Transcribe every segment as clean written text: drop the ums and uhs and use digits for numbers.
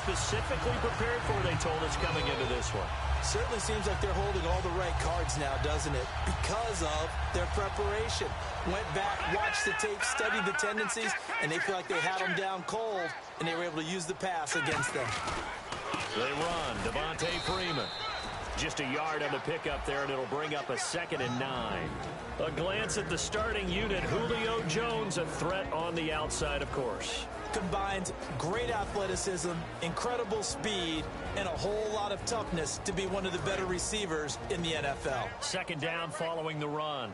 specifically prepared for, they told us, coming into this one. Certainly seems like they're holding all the right cards now, doesn't it? Because of their preparation. Went back, watched the tape, studied the tendencies, and they feel like they had them down cold, and they were able to use the pass against them. They run. Devontae Freeman. Just a yard on the pickup there, and it'll bring up a 2nd and 9. A glance at the starting unit. Julio Jones, a threat on the outside, of course. Combines great athleticism, incredible speed, and a whole lot of toughness to be one of the better receivers in the NFL. 2nd down following the run.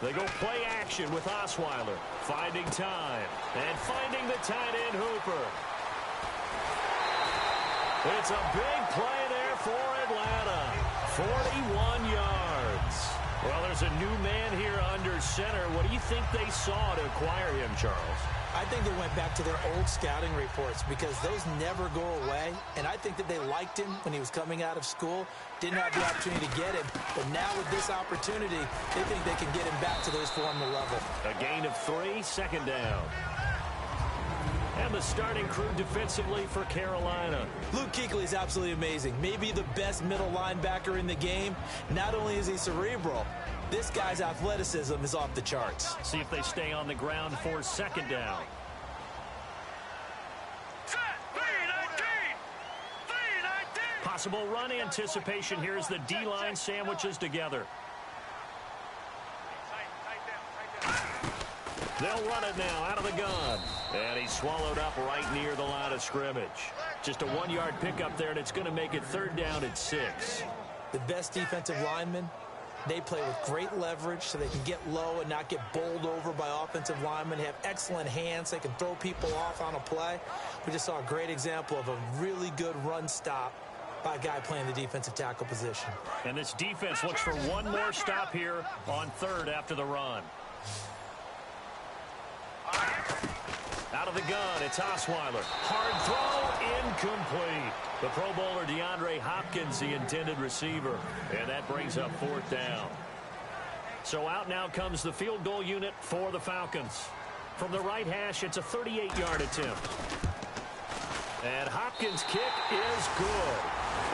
They go play action with Osweiler. Finding time. And finding the tight end Hooper. It's a big play there for Atlanta. 41 yards. Well, there's a new man here under center. What do you think they saw to acquire him, Charles? I think they went back to their old scouting reports because those never go away. And I think that they liked him when he was coming out of school. Didn't have the opportunity to get him. But now with this opportunity, they think they can get him back to those former level. A gain of 3, 2nd down. And the starting crew defensively for Carolina. Luke Kuechly is absolutely amazing. Maybe the best middle linebacker in the game. Not only is he cerebral, this guy's athleticism is off the charts. See if they stay on the ground for 2nd down. Possible run anticipation here as the D-line sandwiches together. They'll run it now out of the gun. And he's swallowed up right near the line of scrimmage. Just a 1-yard pickup there, and it's going to make it 3rd down at 6. The best defensive linemen, they play with great leverage so they can get low and not get bowled over by offensive linemen. They have excellent hands. They can throw people off on a play. We just saw a great example of a really good run stop by a guy playing the defensive tackle position. And this defense looks for one more stop here on 3rd after the run. Out of the gun, it's Osweiler. Hard throw, incomplete. The Pro Bowler DeAndre Hopkins, the intended receiver. And that brings up 4th down. So out now comes the field goal unit for the Falcons. From the right hash, it's a 38-yard attempt. And Hopkins' kick is good.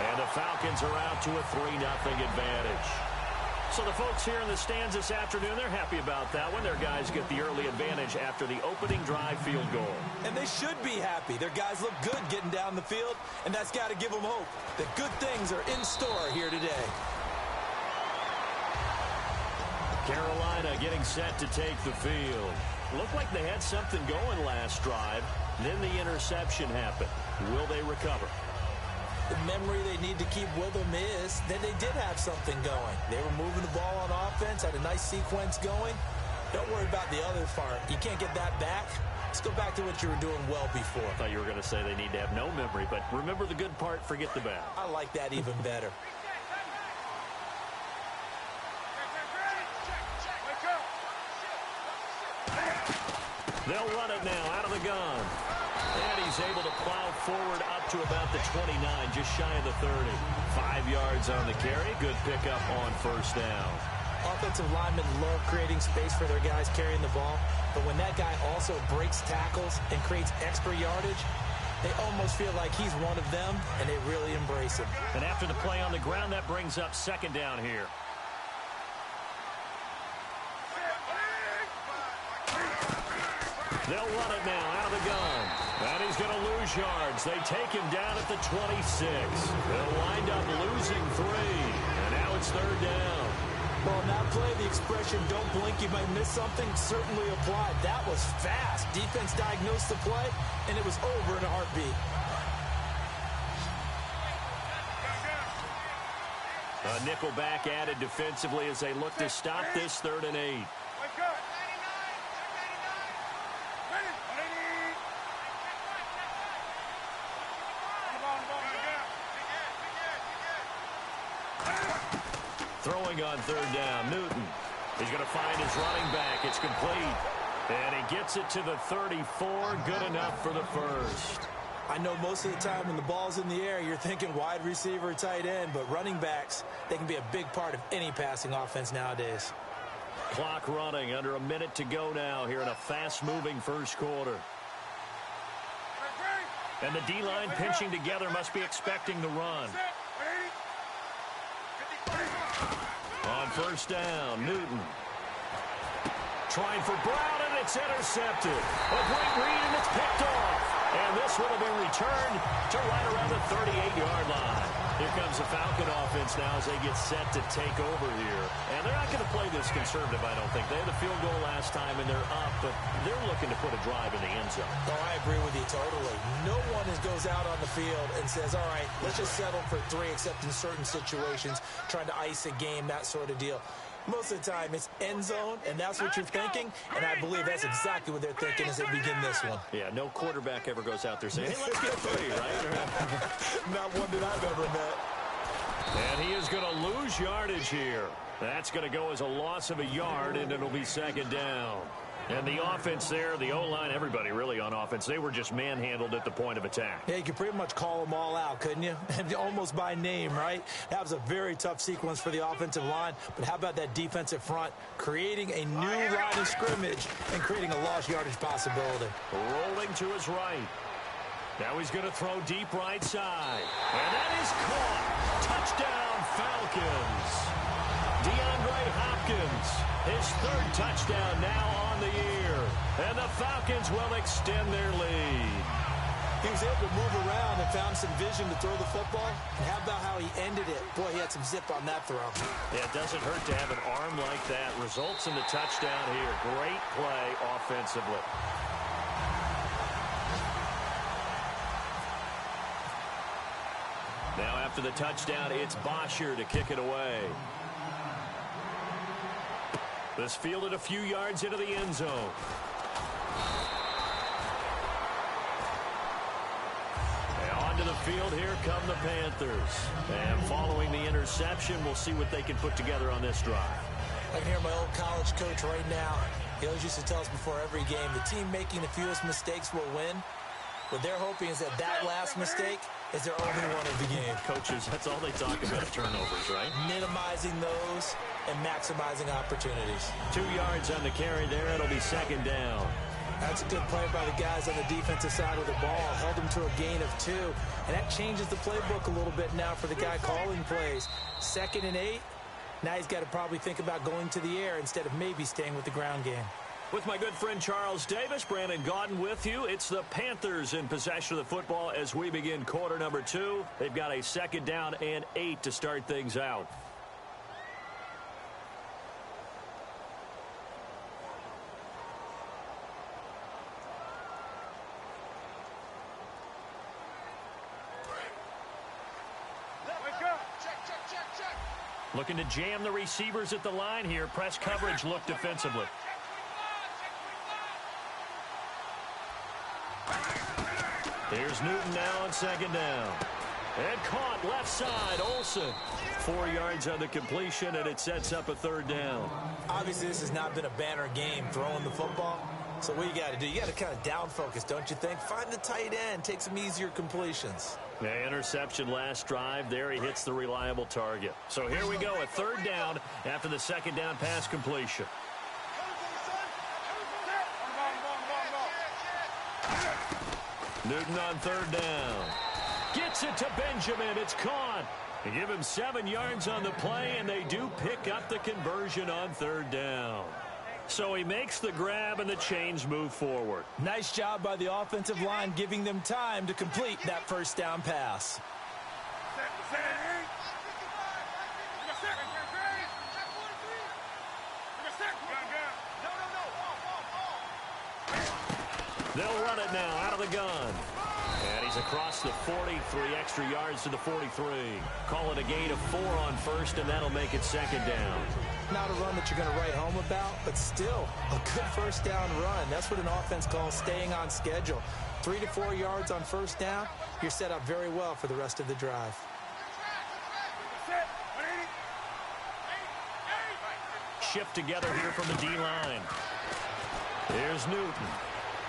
And the Falcons are out to a 3-0 advantage. So the folks here in the stands this afternoon, they're happy about that one. Their guys get the early advantage after the opening drive field goal. And they should be happy. Their guys look good getting down the field, and that's got to give them hope that good things are in store here today. Carolina getting set to take the field. Looked like they had something going last drive. Then the interception happened. Will they recover? The memory they need to keep with them is that they did have something going. They were moving the ball on offense, had a nice sequence going. Don't worry about the other part. You can't get that back. Let's go back to what you were doing well before. I thought you were going to say they need to have no memory, but remember the good part, forget the bad. I like that even better. They'll run it now out of the gun. And he's able to plow forward up to about the 29, just shy of the 30. 5 yards on the carry. Good pickup on 1st down. Offensive linemen love creating space for their guys carrying the ball. But when that guy also breaks tackles and creates extra yardage, they almost feel like he's one of them, and they really embrace him. And after the play on the ground, that brings up 2nd down here. They'll run it now out of the gun. And he's going to lose yards. They take him down at the 26. They'll wind up losing 3. And now it's 3rd down. Well, in that play, the expression, don't blink, you might miss something, certainly applied. That was fast. Defense diagnosed the play, and it was over in a heartbeat. A nickel back added defensively as they look to stop this 3rd and 8. Throwing on 3rd down, Newton. He's going to find his running back. It's complete. And he gets it to the 34. Good enough for the 1st. I know most of the time when the ball's in the air, you're thinking wide receiver, tight end, but running backs, they can be a big part of any passing offense nowadays. clock running. Under a minute to go now here in a fast-moving first quarter. And the D-line pinching together must be expecting the run. On first down, Newton. Trying for Brown, and it's intercepted. A great read, and it's picked off. And this one will be returned to right around the 38-yard line. Here comes the Falcon offense now as they get set to take over here. And they're not going to play this conservative, I don't think. They had the field goal last time, and they're up, but they're looking to put a drive in the end zone. Oh, I agree with you totally. No one goes out on the field and says, all right, let's just settle for 3, except in certain situations, trying to ice a game, that sort of deal. Most of the time, it's end zone, and that's what you're thinking, and I believe that's exactly what they're thinking as they begin this one. Yeah, no quarterback ever goes out there saying, hey, let's get 3, right? Not one that I've ever met. And he is going to lose yardage here. That's going to go as a loss of a yard, and it'll be second down. And the offense there, the O-line, everybody really on offense, they were just manhandled at the point of attack. Yeah, you could pretty much call them all out, couldn't you? Almost by name, right? That was a very tough sequence for the offensive line. But how about that defensive front creating a new line of scrimmage and creating a lost yardage possibility? Rolling to his right. Now he's going to throw deep right side. And that is caught. Touchdown, Falcons. DeAndre Hopkins, his 3rd touchdown now on the year. And the Falcons will extend their lead. He was able to move around and found some vision to throw the football. And how about how he ended it? Boy, he had some zip on that throw. Yeah, it doesn't hurt to have an arm like that. Results in the touchdown here. Great play offensively. Now after the touchdown, it's Bosher to kick it away. This fielded a few yards into the end zone. And onto the field, here come the Panthers. And following the interception, we'll see what they can put together on this drive. I can hear my old college coach right now. He always used to tell us before every game, the team making the fewest mistakes will win. What they're hoping is that last mistake is their only one of the game. Coaches, that's all they talk about, turnovers, right? Minimizing those and maximizing opportunities. 2 yards on the carry there. It'll be second down. That's a good play by the guys on the defensive side of the ball. Held them to a gain of 2. And that changes the playbook a little bit now for the guy calling plays. 2nd and 8. Now he's got to probably think about going to the air instead of maybe staying with the ground game. With my good friend Charles Davis, Brandon Gaudin with you. It's the Panthers in possession of the football as we begin quarter number 2. They've got a 2nd down and 8 to start things out. Looking to jam the receivers at the line here. Press coverage look defensively. Here's Newton now on 2nd down. And caught left side, Olsen. 4 yards on the completion, and it sets up a 3rd down. Obviously, this has not been a banner game throwing the football. So what you got to do, you got to kind of down focus, don't you think? Find the tight end, take some easier completions. The interception last drive. There he hits the reliable target. So here we go, a 3rd down after the 2nd down pass completion. Newton on 3rd down. Gets it to Benjamin. It's caught. They give him 7 yards on the play, and they do pick up the conversion on 3rd down. So he makes the grab, and the chains move forward. Nice job by the offensive line, giving them time to complete that 1st down pass. They'll run it now out of the gun. And he's across the 40, 3 extra yards to the 43. Call it a gain of 4 on 1st, and that'll make it 2nd down. Not a run that you're going to write home about, but still a good 1st down run. That's what an offense calls staying on schedule. 3 to 4 yards on 1st down, you're set up very well for the rest of the drive. Shift together here from the D-line. Here's Newton.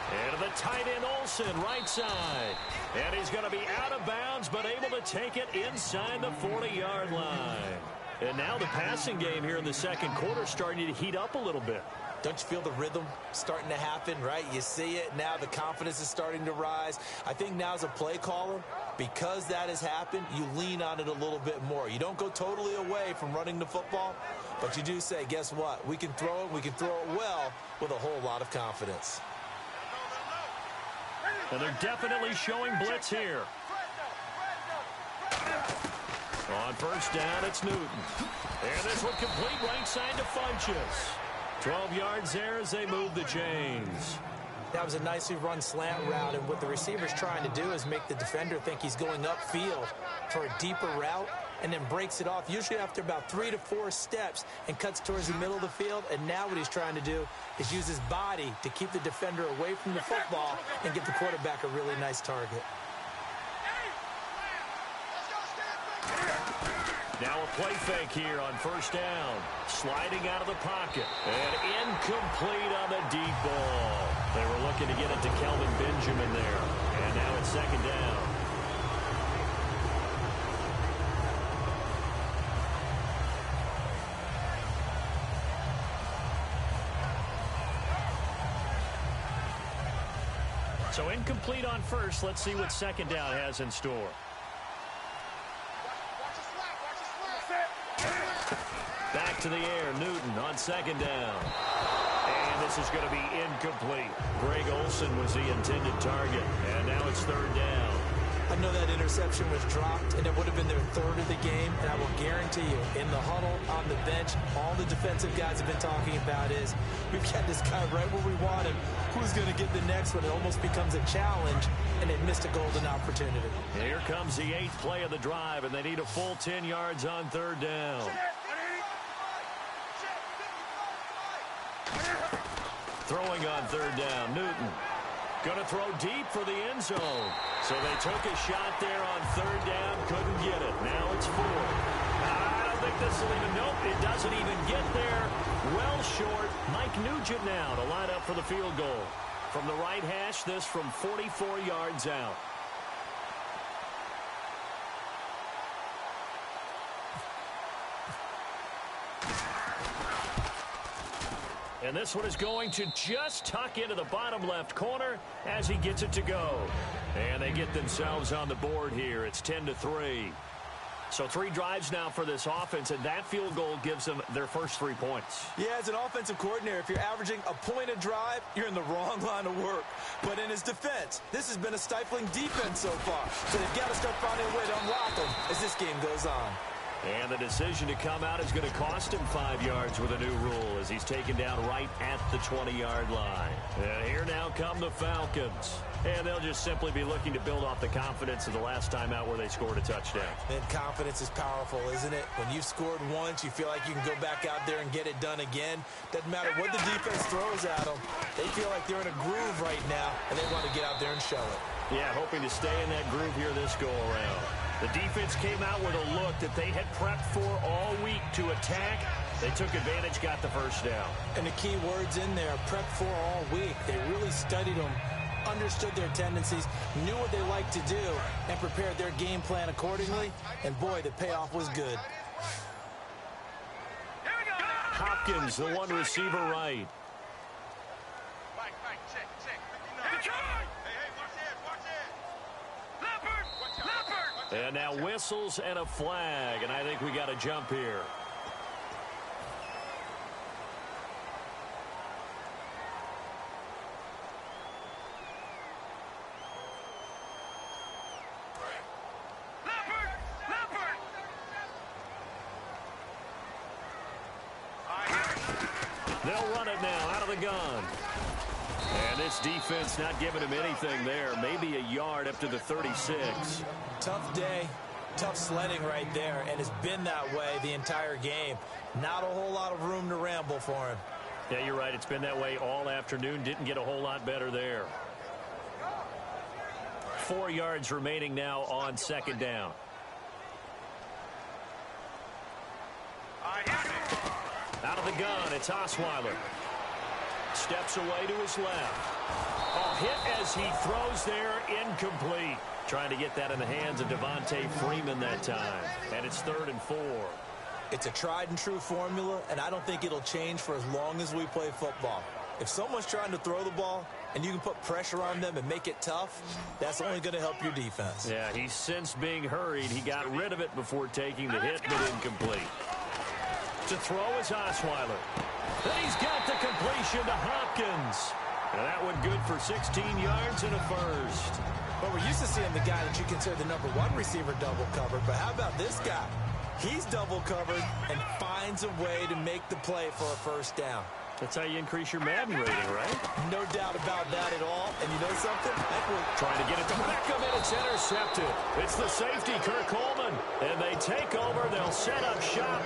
And the tight end Olsen, right side. And he's going to be out of bounds, but able to take it inside the 40-yard line. And now the passing game here in the second quarter starting to heat up a little bit. Don't you feel the rhythm starting to happen, right? You see it now. The confidence is starting to rise. I think now as a play caller, because that has happened, you lean on it a little bit more. You don't go totally away from running the football, but you do say, guess what? We can throw it. We can throw it well with a whole lot of confidence. And they're definitely showing blitz here. On first down, it's Newton. And this one complete right side to Funchess. 12 yards there as they move the chains. That was a nicely run slant route, and what the receiver's trying to do is make the defender think he's going upfield for a deeper route and then breaks it off, usually after about 3 to 4 steps, and cuts towards the middle of the field. And now what he's trying to do is use his body to keep the defender away from the football and get the quarterback a really nice target. Now a play fake here on first down. Sliding out of the pocket. And incomplete on the deep ball. They were looking to get it to Kelvin Benjamin there. And now it's second down. So incomplete on first. Let's see what second down has in store. Back to the air, Newton on second down. And this is going to be incomplete. Greg Olsen was the intended target. And now it's third down. I know that interception was dropped, and it would have been their third of the game. And I will guarantee you, in the huddle, on the bench, all the defensive guys have been talking about is, we've got this guy right where we want him. Who's going to get the next one? It almost becomes a challenge, and they've missed a golden opportunity. Here comes the 8th play of the drive, and they need a full 10 yards on third down. Throwing on third down, Newton. Going to throw deep for the end zone. So they took a shot there on third down, couldn't get it. Now it's 4. I don't think this will even, nope, it doesn't even get there. Well short. Mike Nugent now to line up for the field goal. From the right hash, this from 44 yards out. And this one is going to just tuck into the bottom left corner as he gets it to go. And they get themselves on the board here. It's 10-3. So 3 drives now for this offense, and that field goal gives them their first 3 points. Yeah, as an offensive coordinator, if you're averaging a point a drive, you're in the wrong line of work. But in his defense, this has been a stifling defense so far. So they've got to start finding a way to unlock them as this game goes on. And the decision to come out is going to cost him 5 yards with a new rule as he's taken down right at the 20-yard line. And here now come the Falcons. And they'll just simply be looking to build off the confidence of the last time out where they scored a touchdown. And confidence is powerful, isn't it? When you've scored once, you feel like you can go back out there and get it done again. Doesn't matter what the defense throws at them. They feel like they're in a groove right now, and they want to get out there and show it. Yeah, hoping to stay in that groove here this go-around. The defense came out with a look that they had prepped for all week to attack. They took advantage, got the first down. And the key words in there, prepped for all week. They really studied them, understood their tendencies, knew what they liked to do, and prepared their game plan accordingly. And boy, the payoff was good. Hopkins, the one receiver right. And now whistles and a flag, and I think we got a jump here. They'll run it now out of the gun. And this defense not giving him anything there. Maybe a yard up to the 36. Tough day, tough sledding right there, and it's been that way the entire game. Not a whole lot of room to ramble for him. Yeah, you're right. It's been that way all afternoon. Didn't get a whole lot better there. 4 yards remaining now on second down. Out of the gun, it's Osweiler. Steps away to his left. Oh, hit as he throws there, incomplete. Trying to get that in the hands of Devontae Freeman that time. And it's 3rd and 4. It's a tried-and-true formula, and I don't think it'll change for as long as we play football. If someone's trying to throw the ball and you can put pressure on them and make it tough, that's only going to help your defense. Yeah, he's since being hurried. He got rid of it before taking the hit, but incomplete. To throw is Osweiler. Then he's got the completion to Hopkins. And that one good for 16 yards and a first. But we're used to seeing the guy that you consider the number one receiver double covered. But how about this guy? He's double covered and finds a way to make the play for a first down. That's how you increase your Madden rating, right? No doubt about that at all. And you know something? Trying to get it to Beckham, and it's intercepted. It's the safety, Kirk Coleman. And they take over. They'll set up shop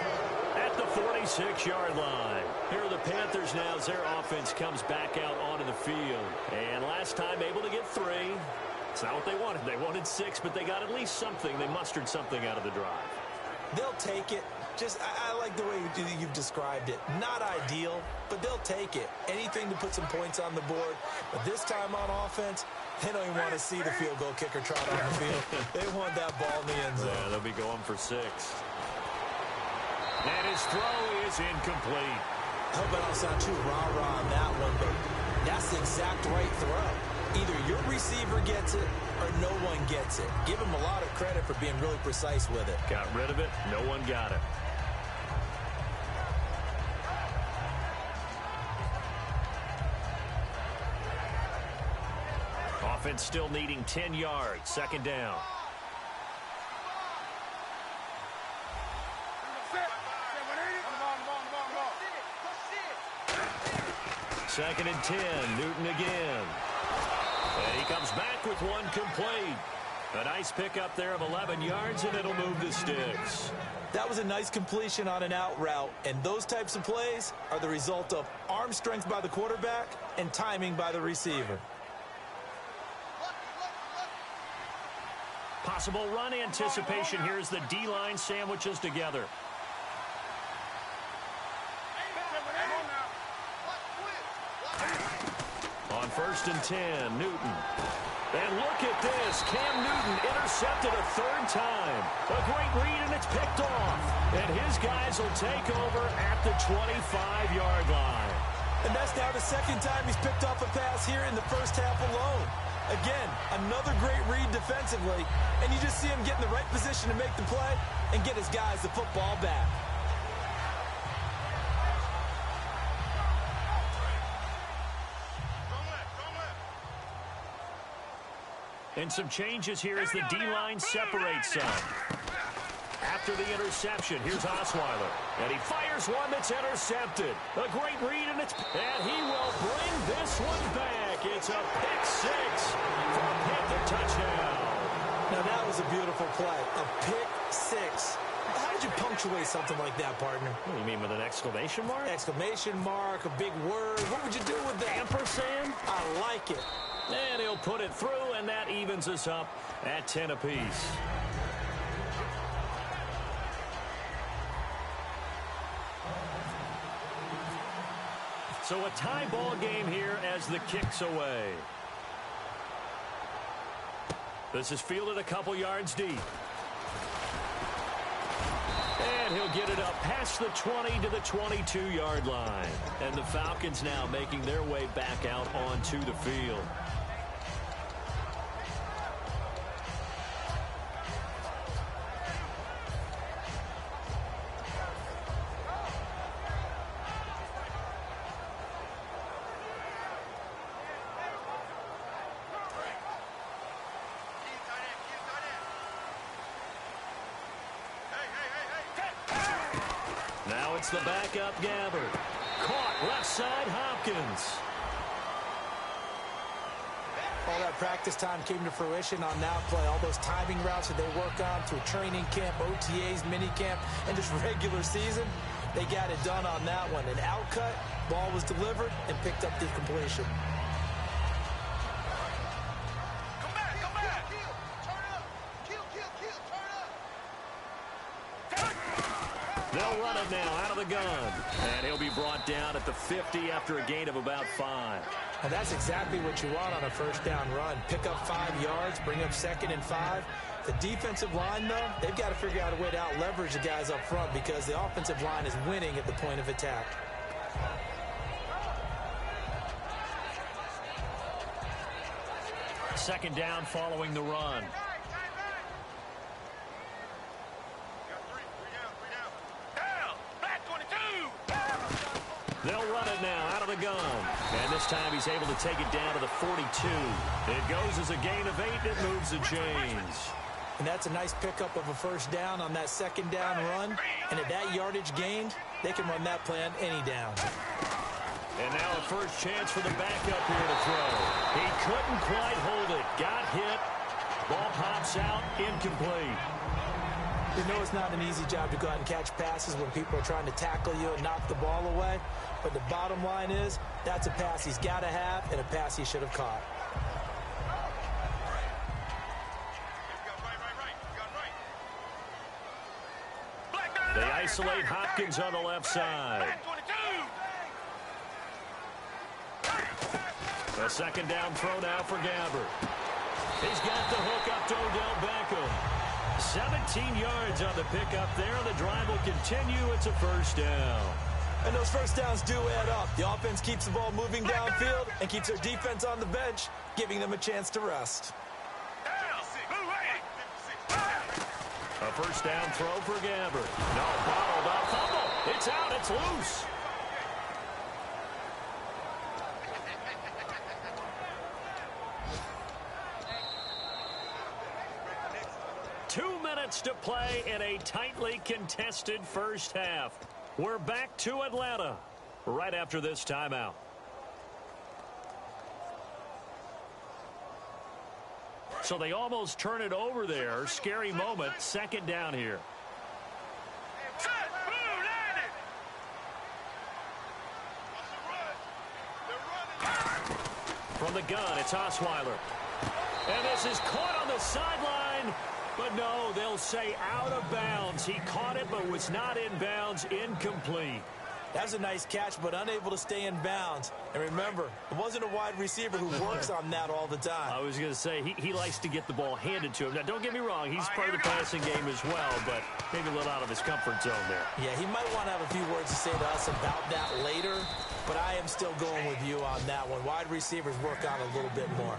at the 46-yard line. Here are the Panthers now as their offense comes back out onto the field. And last time able to get 3. It's not what they wanted. They wanted 6, but they got at least something. They mustered something out of the drive. They'll take it. I like the way you've described it. Not ideal, but they'll take it. Anything to put some points on the board. But this time on offense, they don't even want to see the field goal kicker trot on the field. They want that ball in the end zone. Yeah, they'll be going for 6. And his throw is incomplete. I hope I don't sound too rah-rah on that one, but that's the exact right throw. Either your receiver gets it or no one gets it. Give him a lot of credit for being really precise with it. Got rid of it. No one got it. Offense still needing 10 yards. Second down. Second and 10. Newton again. And he comes back with one complete. A nice pickup there of 11 yards, and it'll move the sticks. That was a nice completion on an out route, and those types of plays are the result of arm strength by the quarterback and timing by the receiver. Possible run anticipation here as the D-line sandwiches together. On first and 10, Newton. And look at this. Cam Newton intercepted a 3rd time. A great read, and it's picked off. And his guys will take over at the 25-yard line. And that's now the 2nd time he's picked off a pass here in the first half alone. Again, another great read defensively. And you just see him get in the right position to make the play and get his guys the football back. And some changes here as the D-line separates some. After the interception, here's Osweiler. And he fires one that's intercepted. A great read, and he will bring this one back. It's a pick 6 for a Panther touchdown. Now, that was a beautiful play. A pick 6. How would you punctuate something like that, partner? What do you mean, with an exclamation mark? Exclamation mark, a big word. What would you do with that? Ampersand? I like it. And he'll put it through, and that evens us up at 10 apiece. So a tie ball game here as the kick's away. This is fielded a couple yards deep. And he'll get it up past the 20 to the 22-yard line. And the Falcons now making their way back out onto the field. Now it's the backup Gabbard. Caught left side Hopkins. All that practice time came to fruition on that play. All those timing routes that they work on through training camp, OTAs, minicamp, and just regular season. They got it done on that one. An out cut, ball was delivered, and picked up the completion. They'll run it now out of the gun. And he'll be brought down at the 50 after a gain of about 5. And that's exactly what you want on a first down run. Pick up 5 yards, bring up 2nd and 5. The defensive line, though, they've got to figure out a way to out-leverage the guys up front because the offensive line is winning at the point of attack. Second down following the run. They'll run it now out of the gun. And this time he's able to take it down to the 42. It goes as a gain of 8. It moves the chains. And that's a nice pickup of a first down on that second down run. And at that yardage gained, they can run that play on any down. And now a first chance for the backup here to throw. He couldn't quite hold it. Got hit. Ball pops out. Incomplete. You know it's not an easy job to go out and catch passes when people are trying to tackle you and knock the ball away. But the bottom line is, that's a pass he's got to have and a pass he should have caught. They isolate Hopkins on the left side. A second down throw now for Gabbert. He's got the hook up to Odell Beckham. 17 yards on the pickup there. The drive will continue. It's a first down. And those first downs do add up. The offense keeps the ball moving downfield and keeps their defense on the bench, giving them a chance to rest. A first down throw for Gabbert. No, bottled up. Fumble. It's out. It's loose. Two minutes to play in a tightly contested first half. We're back to Atlanta right after this timeout. So they almost turn it over there. Scary moment. Second down here. From the gun, it's Osweiler. And this is caught on the sideline. But no, they'll say out of bounds. He caught it but was not in bounds. Incomplete. That's a nice catch, but unable to stay in bounds. And remember, it wasn't a wide receiver who works on that all the time. I was going to say, he likes to get the ball handed to him. Now, don't get me wrong, he's part of the passing game as well, but maybe a little out of his comfort zone there. Yeah, he might want to have a few words to say to us about that later, but I am still going with you on that one. Wide receivers work on a little bit more.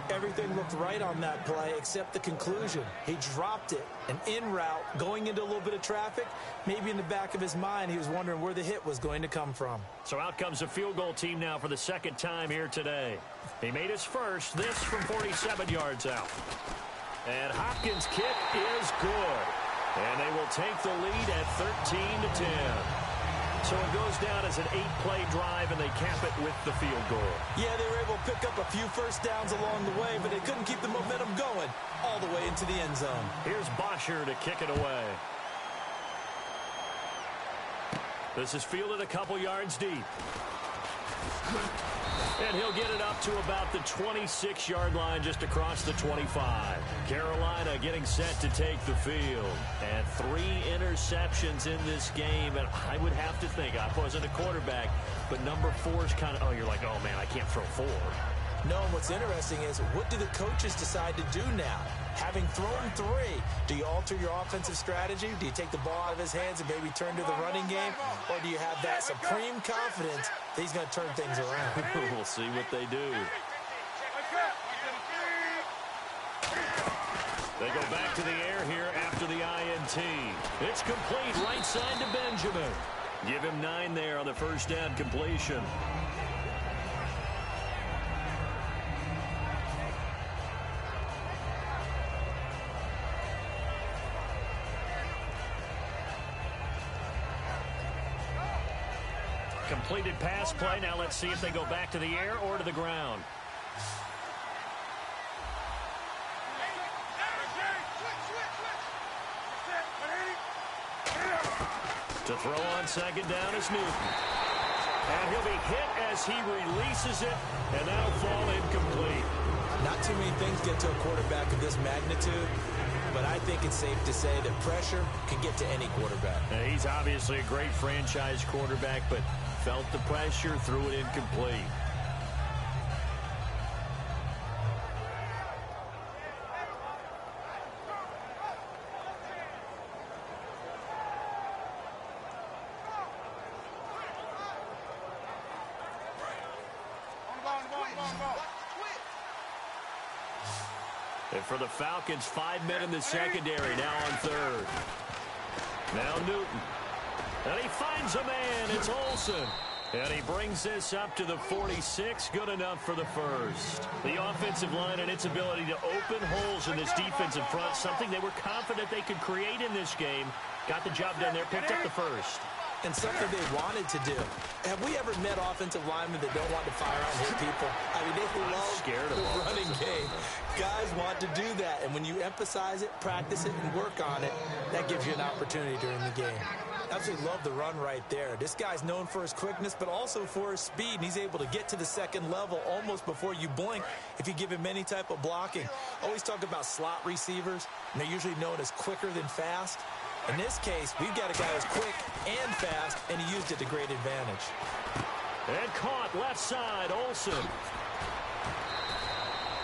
Everything looked right on that play except the conclusion. He dropped it, an in route, going into a little bit of traffic. Maybe in the back of his mind, he was wondering where the hit was going to come from. So out comes a field goal team now for the second time here today. He made his first, this from 47 yards out. And Hopkins' kick is good. And they will take the lead at 13-10. So it goes down as an 8-play drive, and they cap it with the field goal. Yeah, they were able to pick up a few first downs along the way, but they couldn't keep the momentum going all the way into the end zone. Here's Bosher to kick it away. This is fielded a couple yards deep. And he'll get it up to about the 26-yard line, just across the 25. Carolina getting set to take the field. And 3 interceptions in this game. And I would have to think, I wasn't a quarterback, but number 4 is kind of, oh, you're like, oh, man, I can't throw 4. No, what's interesting is, what do the coaches decide to do now? Having thrown 3, do you alter your offensive strategy? Do you take the ball out of his hands and maybe turn to the running game? Or do you have that supreme confidence that he's going to turn things around? We'll see what they do. They go back to the air here after the INT. It's complete right side to Benjamin. Give him 9 there on the first down completion. Completed pass play. Now let's see if they go back to the air or to the ground. To throw on second down is Newton. And he'll be hit as he releases it, and that'll fall incomplete. Not too many things get to a quarterback of this magnitude, but I think it's safe to say that pressure can get to any quarterback. Now, he's obviously a great franchise quarterback, but felt the pressure, threw it incomplete. And for the Falcons, 5 men in the secondary, now on third. Now Newton. And he finds a man. It's Olsen. And he brings this up to the 46. Good enough for the first. The offensive line and its ability to open holes in this defensive front, something they were confident they could create in this game. Got the job done there, picked up the first. And something they wanted to do. Have we ever met offensive linemen that don't want to fire out and hit people? I mean, they love the running game. Guys want to do that. And when you emphasize it, practice it, and work on it, that gives you an opportunity during the game. Absolutely love the run right there. This guy's known for his quickness, but also for his speed. And he's able to get to the second level almost before you blink if you give him any type of blocking. Always talk about slot receivers, and they're usually known as quicker than fast. In this case, we've got a guy who's quick and fast, and he used it to great advantage. And caught left side, Olsen.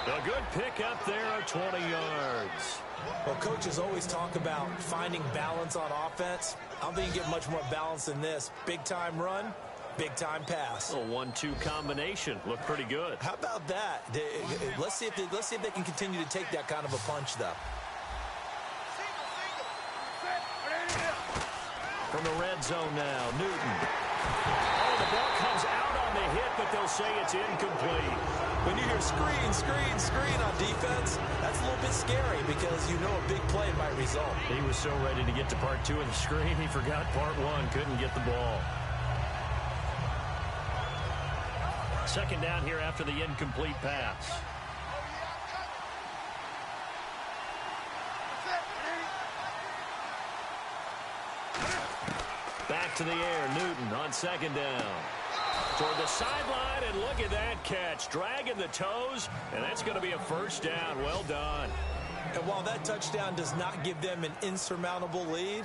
A good pick up there of 20 yards. Well, coaches always talk about finding balance on offense. I don't think you get much more balance than this. Big-time run, big-time pass. A 1-2 combination. Looked pretty good. How about that? Let's see if they can continue to take that kind of a punch, though. From the red zone now, Newton. Oh, the ball comes out on the hit, but they'll say it's incomplete. When you hear screen, screen, screen on defense, that's a little bit scary because you know a big play might result. He was so ready to get to part 2 of the screen, he forgot part 1, couldn't get the ball. Second down here after the incomplete pass. Back to the air, Newton on second down. Toward the sideline, and look at that catch. Dragging the toes, and that's going to be a first down. Well done. And while that touchdown does not give them an insurmountable lead,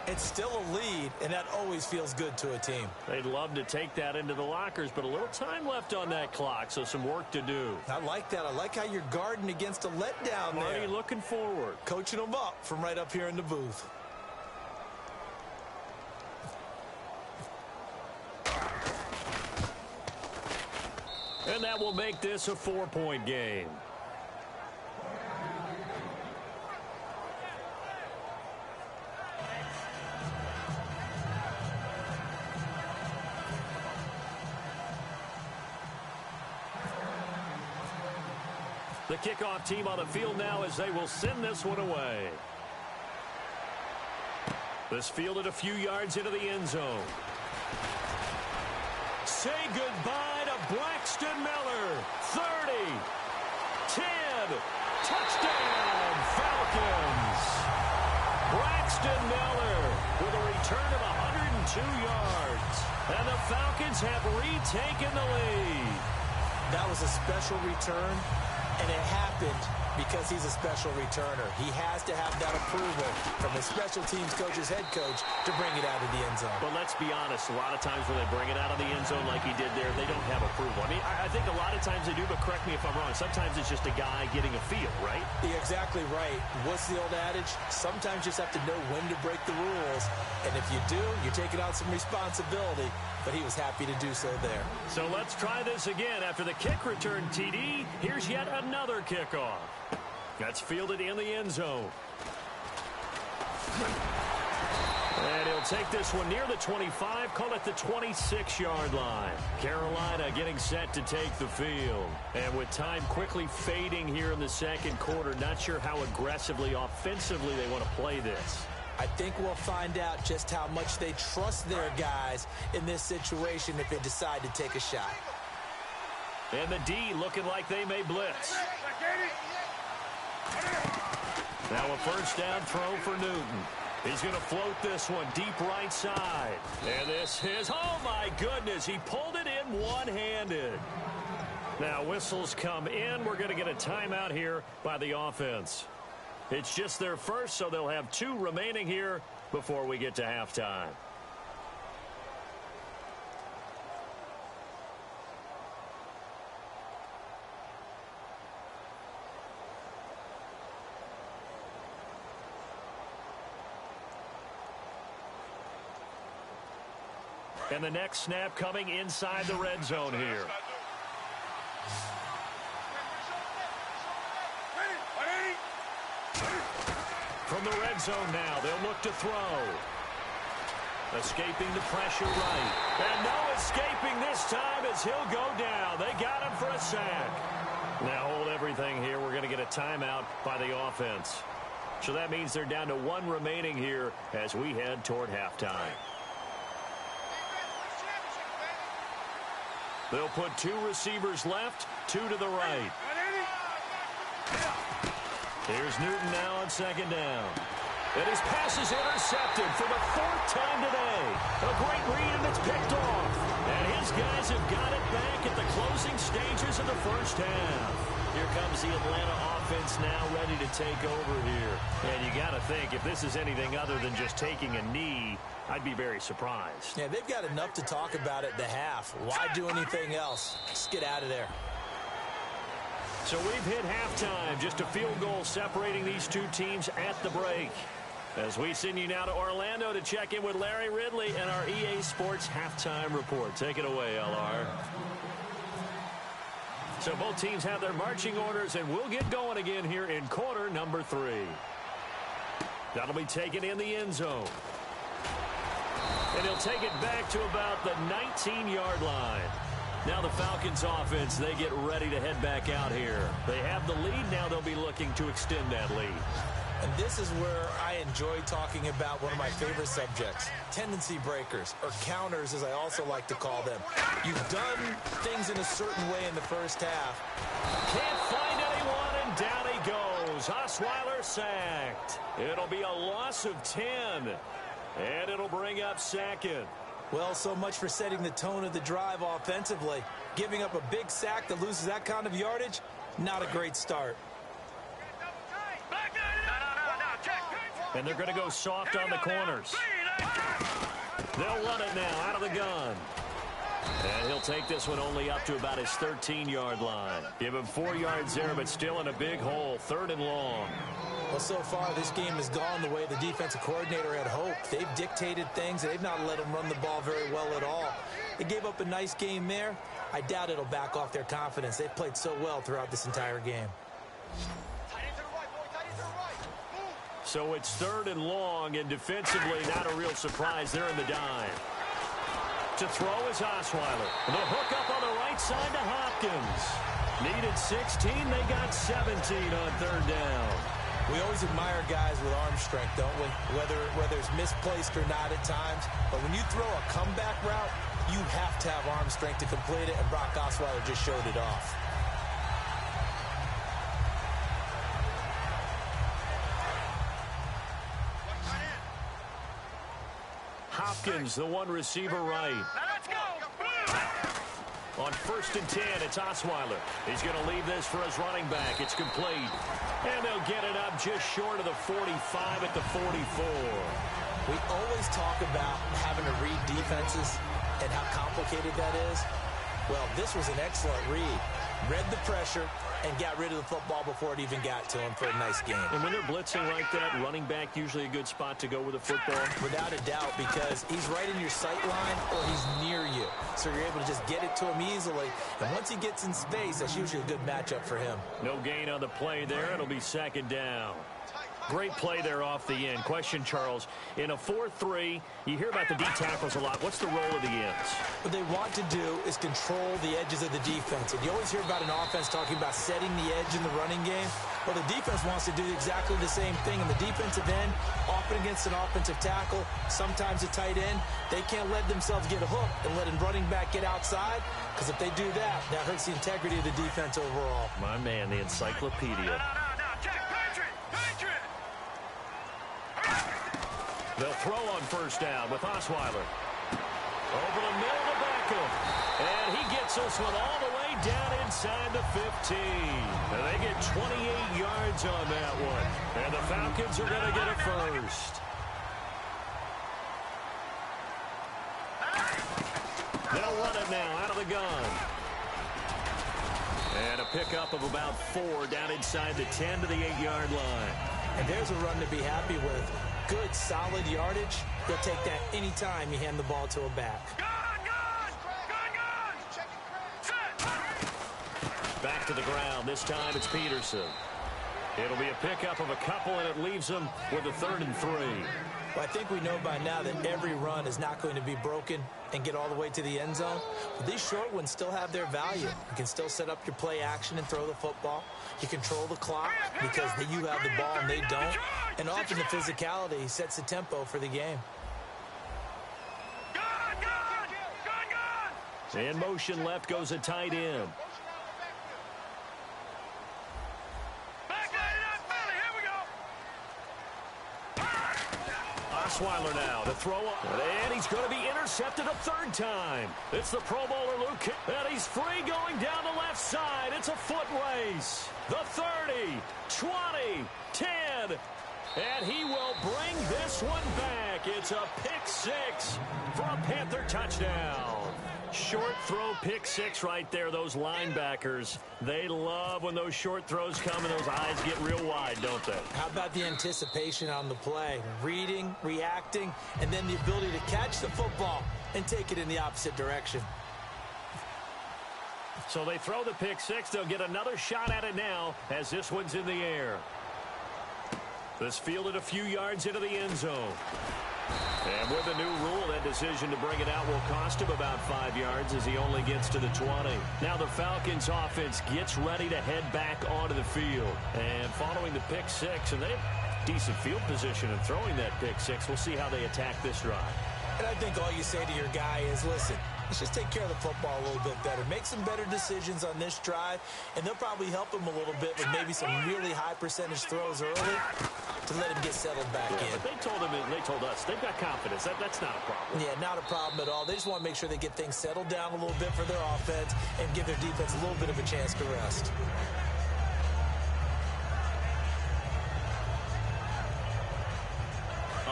it's still a lead, and that always feels good to a team. They'd love to take that into the lockers, but a little time left on that clock, so some work to do. I like that. I like how you're guarding against a letdown there. Already looking forward. Coaching them up from right up here in the booth. And that will make this a 4-point game. The kickoff team on the field now as they will send this one away. This fielded a few yards into the end zone. Say goodbye to Braxton Miller. 30, 10, touchdown, Falcons. Braxton Miller with a return of 102 yards. And the Falcons have retaken the lead. That was a special return, and it happened because he's a special returner. He has to have that approval from his special teams coach's head coach to bring it out of the end zone. But let's be honest, a lot of times when they bring it out of the end zone like he did there, they don't have approval. I mean, I think a lot of times they do, but correct me if I'm wrong. Sometimes it's just a guy getting a feel, right? You're exactly right. What's the old adage? Sometimes you just have to know when to break the rules. And if you do, you're taking out some responsibility. But he was happy to do so there. So let's try this again. After the kick return, TD, here's yet another kickoff. That's fielded in the end zone. And he'll take this one near the 25, call it the 26-yard line. Carolina getting set to take the field. And with time quickly fading here in the second quarter, not sure how aggressively, offensively they want to play this. I think we'll find out just how much they trust their guys in this situation if they decide to take a shot. And the D looking like they may blitz. Now a first down throw for Newton. He's going to float this one deep right side. And this is, oh my goodness, he pulled it in one-handed. Now whistles come in. We're going to get a timeout here by the offense. It's just their first, so they'll have 2 remaining here before we get to halftime. And the next snap coming inside the red zone here. From the red zone now, they'll look to throw. Escaping the pressure right. And no escaping this time as he'll go down. They got him for a sack. Now hold everything here. We're going to get a timeout by the offense. So that means they're down to one remaining here as we head toward halftime. They'll put two receivers left, two to the right. Here's Newton now on second down. And his pass is intercepted for the fourth time today. A great read, and it's picked off. And his guys have got it back at the closing stages of the first half. Here comes the Atlanta offense now ready to take over here. And you got to think, if this is anything other than just taking a knee, I'd be very surprised. Yeah, they've got enough to talk about at the half. Why do anything else? Just get out of there. So we've hit halftime. Just a field goal separating these two teams at the break. As we send you now to Orlando to check in with Larry Ridley and our EA Sports halftime report. Take it away, LR. So both teams have their marching orders, and we'll get going again here in quarter number 3. That'll be taken in the end zone. And he'll take it back to about the 19-yard line. Now the Falcons offense, they get ready to head back out here. They have the lead. Now they'll be looking to extend that lead. And this is where I enjoy talking about one of my favorite subjects, tendency breakers, or counters as I also like to call them. You've done things in a certain way in the first half. Can't find anyone, and down he goes. Osweiler sacked. It'll be a loss of 10, and it'll bring up second. Well, so much for setting the tone of the drive offensively. Giving up a big sack that loses that kind of yardage, not a great start. And they're going to go soft on the corners. They'll run it now out of the gun. And he'll take this one only up to about his 13-yard line. Give him 4 yards there, but still in a big hole, 3rd and long. Well, so far this game has gone the way the defensive coordinator had hoped. They've dictated things. They've not let him run the ball very well at all. They gave up a nice game there. I doubt it'll back off their confidence. They've played so well throughout this entire game. So it's 3rd and long, and defensively not a real surprise. They're in the dime. To throw is Osweiler. The hook up on the right side to Hopkins. Needed 16. They got 17 on 3rd down. We always admire guys with arm strength, don't we? Whether it's misplaced or not at times. But when you throw a comeback route, you have to have arm strength to complete it, and Brock Osweiler just showed it off. Hopkins, the one receiver right. Let's go. On 1st and 10, it's Osweiler. He's going to leave this for his running back. It's complete. And they'll get it up just short of the 45 at the 44. We always talk about having to read defenses and how complicated that is. Well, this was an excellent read. Read the pressure and got rid of the football before it even got to him for a nice game. And when they're blitzing like that, running back usually a good spot to go with the football? Without a doubt, because he's right in your sight line or he's near you. So you're able to just get it to him easily. And once he gets in space, that's usually a good matchup for him. No gain on the play there. It'll be 2nd down. Great play there off the end. Question, Charles, in a 4-3, you hear about the D tackles a lot. What's the role of the ends? What they want to do is control the edges of the defense. And you always hear about an offense talking about setting the edge in the running game. Well, the defense wants to do exactly the same thing. In the defensive end, often against an offensive tackle, sometimes a tight end, they can't let themselves get a hook and let a running back get outside, because if they do that, that hurts the integrity of the defense overall. My man, the encyclopedia. They'll throw on 1st down with Osweiler. Over the middle to Beckham. And he gets this one all the way down inside the 15. And they get 28 yards on that one. And the Falcons are going to get a first. They'll run it now out of the gun. And a pickup of about 4 down inside the 10 to the 8-yard line. And there's a run to be happy with. Good, solid yardage. You'll take that anytime you hand the ball to a back. Back to the ground. This time it's Peterson. It'll be a pickup of a couple, and it leaves them with a 3rd and 3. Well, I think we know by now that every run is not going to be broken and get all the way to the end zone. But these short ones still have their value. You can still set up your play action and throw the football. You control the clock because you have the ball and they don't. And often the physicality sets the tempo for the game. In motion left goes a tight end. Osweiler now to throw up, and he's going to be intercepted a 3rd time. It's the Pro Bowler Luke, and he's free going down the left side. It's a foot race. The 30, 20, 10, and he will bring this one back. It's a pick 6 for a Panther touchdown. Short throw, pick 6 right there. Those linebackers, they love when those short throws come and those eyes get real wide, don't they? How about the anticipation on the play? Reading, reacting, and then the ability to catch the football and take it in the opposite direction. So they throw the pick 6. They'll get another shot at it now as this one's in the air. This fielded a few yards into the end zone. And with the new rule, that decision to bring it out will cost him about 5 yards as he only gets to the 20. Now the Falcons offense gets ready to head back onto the field. And following the pick 6, and they have decent field position in throwing that pick 6. We'll see how they attack this drive. And I think all you say to your guy is, listen, let's just take care of the football a little bit better. Make some better decisions on this drive, and they'll probably help him a little bit with maybe some really high percentage throws early to let him get settled back in. But they told us, they've got confidence. That's not a problem. Yeah, not a problem at all. They just want to make sure they get things settled down a little bit for their offense and give their defense a little bit of a chance to rest.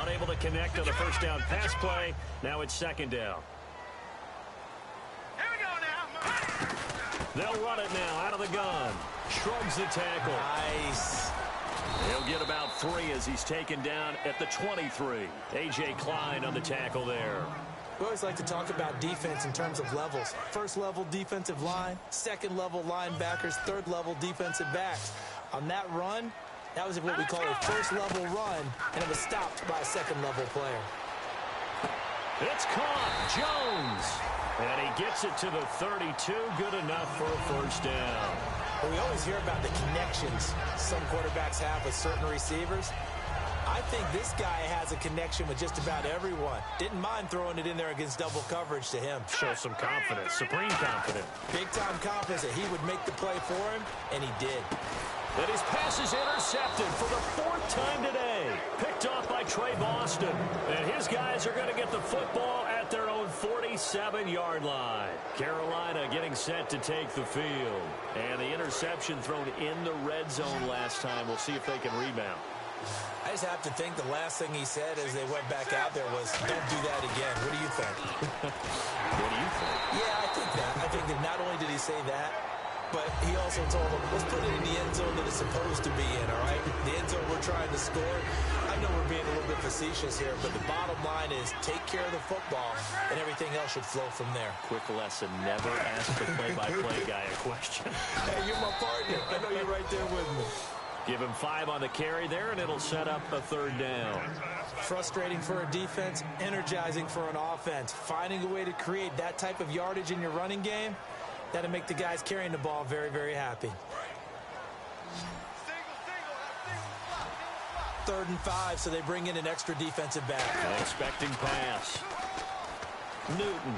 Unable to connect on the first down pass play. Now it's 2nd down. Here we go now. They'll run it now out of the gun. Shrugs the tackle. Nice. He'll get about 3 as he's taken down at the 23. A.J. Klein on the tackle there. We always like to talk about defense in terms of levels. 1st level defensive line, 2nd level linebackers, 3rd level defensive backs. On that run, that was what we call a 1st level run, and it was stopped by a 2nd level player. It's caught. Jones. And he gets it to the 32. Good enough for a 1st down. Well, we always hear about the connections some quarterbacks have with certain receivers. I think this guy has a connection with just about everyone. Didn't mind throwing it in there against double coverage to him. Show some confidence, supreme confidence. Big-time confidence that he would make the play for him, and he did. And his pass is intercepted for the 4th time today. Picked off by Trey Boston. And his guys are going to get the football at their own 47-yard line. Carolina getting set to take the field. And the interception thrown in the red zone last time. We'll see if they can rebound. I just have to think the last thing he said as they went back out there was, don't do that again. What do you think? What do you think? Yeah, I think that. I think that not only did he say that, but he also told them, let's put it in the end zone that it's supposed to be in, all right? The end zone we're trying to score. I know we're being a little bit facetious here, but the bottom line is take care of the football, and everything else should flow from there. Quick lesson, never ask the play-by-play guy a question. Hey, you're my partner. I know you're right there with me. Give him 5 on the carry there, and it'll set up a 3rd down. Frustrating for a defense, energizing for an offense. Finding a way to create that type of yardage in your running game, that'll make the guys carrying the ball very, very happy. 3rd and 5, so they bring in an extra defensive back. Expecting pass. Newton.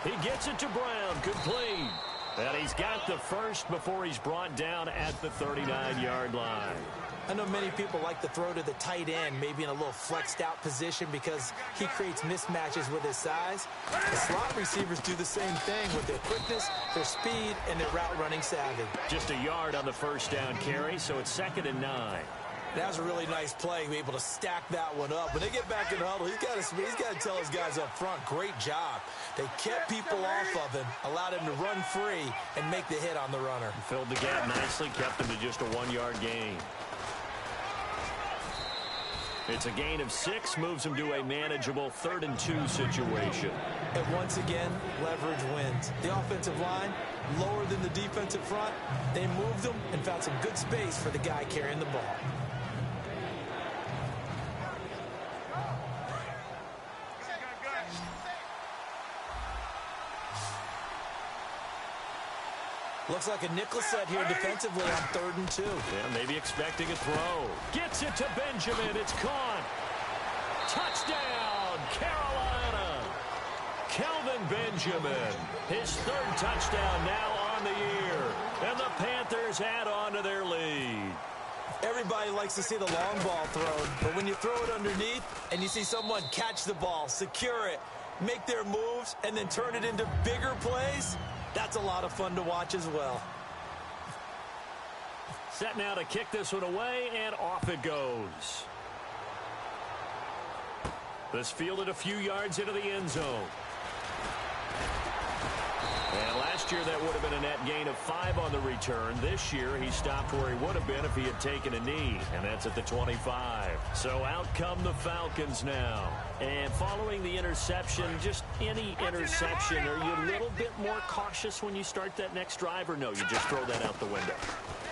He gets it to Brown. Complete. And he's got the 1st before he's brought down at the 39-yard line. I know many people like to throw to the tight end, maybe in a little flexed out position because he creates mismatches with his size. The slot receivers do the same thing with their quickness, their speed, and their route running savvy. Just a yard on the 1st down carry, so it's 2nd and 9. That was a really nice play, be able to stack that one up. When they get back in the huddle, he's got to tell his guys up front, great job. They kept people off of him, allowed him to run free, and make the hit on the runner. Filled the gap nicely, kept him to just a 1-yard gain. It's a gain of 6, moves them to a manageable 3rd and 2 situation. And once again, leverage wins. The offensive line, lower than the defensive front. They moved them and found some good space for the guy carrying the ball. Looks like a nickel set here defensively on 3rd and 2. Yeah, maybe expecting a throw. Gets it to Benjamin. It's caught. Touchdown, Carolina. Kelvin Benjamin, his 3rd touchdown now on the year. And the Panthers add on to their lead. Everybody likes to see the long ball thrown, but when you throw it underneath and you see someone catch the ball, secure it, make their moves, and then turn it into bigger plays, that's a lot of fun to watch as well. Set now to kick this one away, and off it goes. This fielded a few yards into the end zone. And last year that would have been a net gain of 5 on the return. This year he stopped where he would have been if he had taken a knee, and that's at the 25. So out come the Falcons now. And following the interception, just any interception, are you a little bit more cautious when you start that next drive, or no, you just throw that out the window?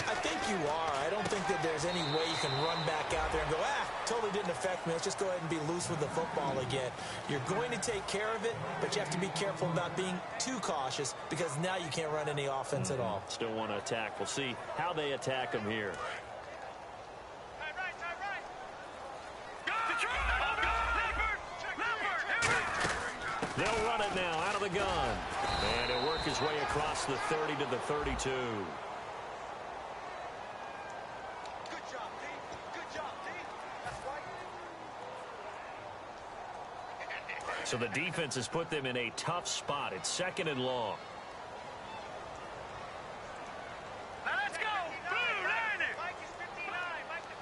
I think you are. I don't think that there's any way you can run back out there and go, totally didn't affect me. Let's just go ahead and be loose with the football again. You're going to take care of it, but you have to be careful about being too cautious because now you can't run any offense at all. Still want to attack. We'll see how they attack him here. They'll run it now out of the gun. And he'll work his way across the 30 to the 32. So the defense has put them in a tough spot. It's 2nd and long. Now let's go. Blue, line it. Mike is 59. Mike is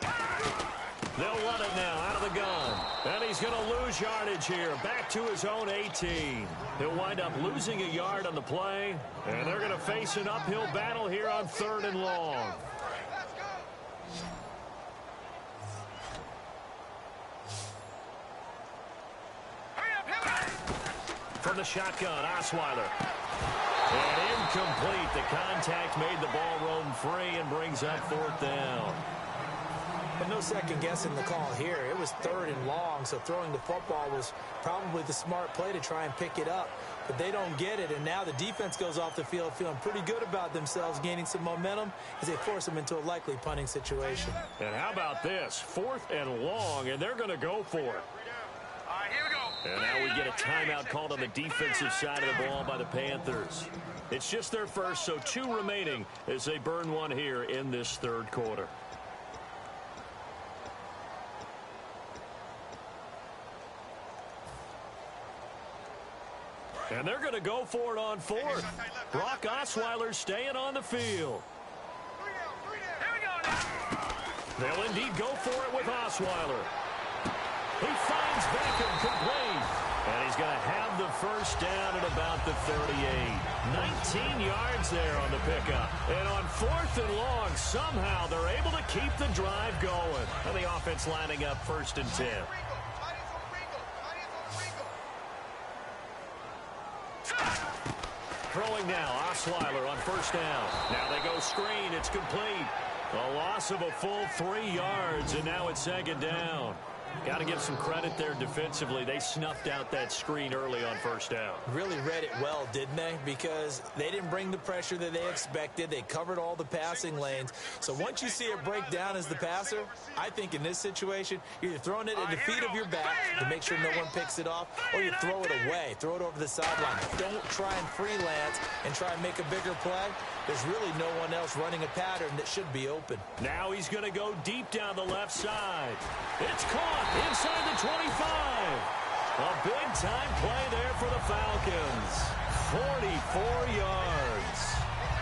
59. They'll run it now out of the gun. And he's going to lose yardage here. Back to his own 18. He'll wind up losing a yard on the play. And they're going to face an uphill battle here on 3rd and long. From the shotgun, Osweiler. And incomplete. The contact made the ball roam free and brings up 4th down. But no second guessing the call here. It was 3rd and long, so throwing the football was probably the smart play to try and pick it up. But they don't get it, and now the defense goes off the field feeling pretty good about themselves, gaining some momentum as they force them into a likely punting situation. And how about this? 4th and long, and they're going to go for it. All right, here we go. And now we get a timeout called on the defensive side of the ball by the Panthers. It's just their first, so 2 remaining as they burn one here in this 3rd quarter. And they're going to go for it on 4th. Brock Osweiler staying on the field. Here we go now. They'll indeed go for it with Osweiler. He finds Beckham complete. And he's going to have the first down at about the 38. 19 yards there on the pickup. And on 4th and long, somehow they're able to keep the drive going. And the offense lining up 1st and 10. Throwing now, Osweiler on 1st down. Now they go screen. It's complete. A loss of a full 3 yards, and now it's 2nd down. Got to give some credit there defensively. They snuffed out that screen early on 1st down. Really read it well, didn't they? Because they didn't bring the pressure that they expected. They covered all the passing lanes. So once you see it break down as the passer, I think in this situation, you're either throwing it at the feet of your back to make sure no one picks it off, or you throw it away. Throw it over the sideline. Don't try and freelance and try and make a bigger play. There's really no one else running a pattern that should be open. Now he's going to go deep down the left side. It's caught inside the 25. A big-time play there for the Falcons. 44 yards.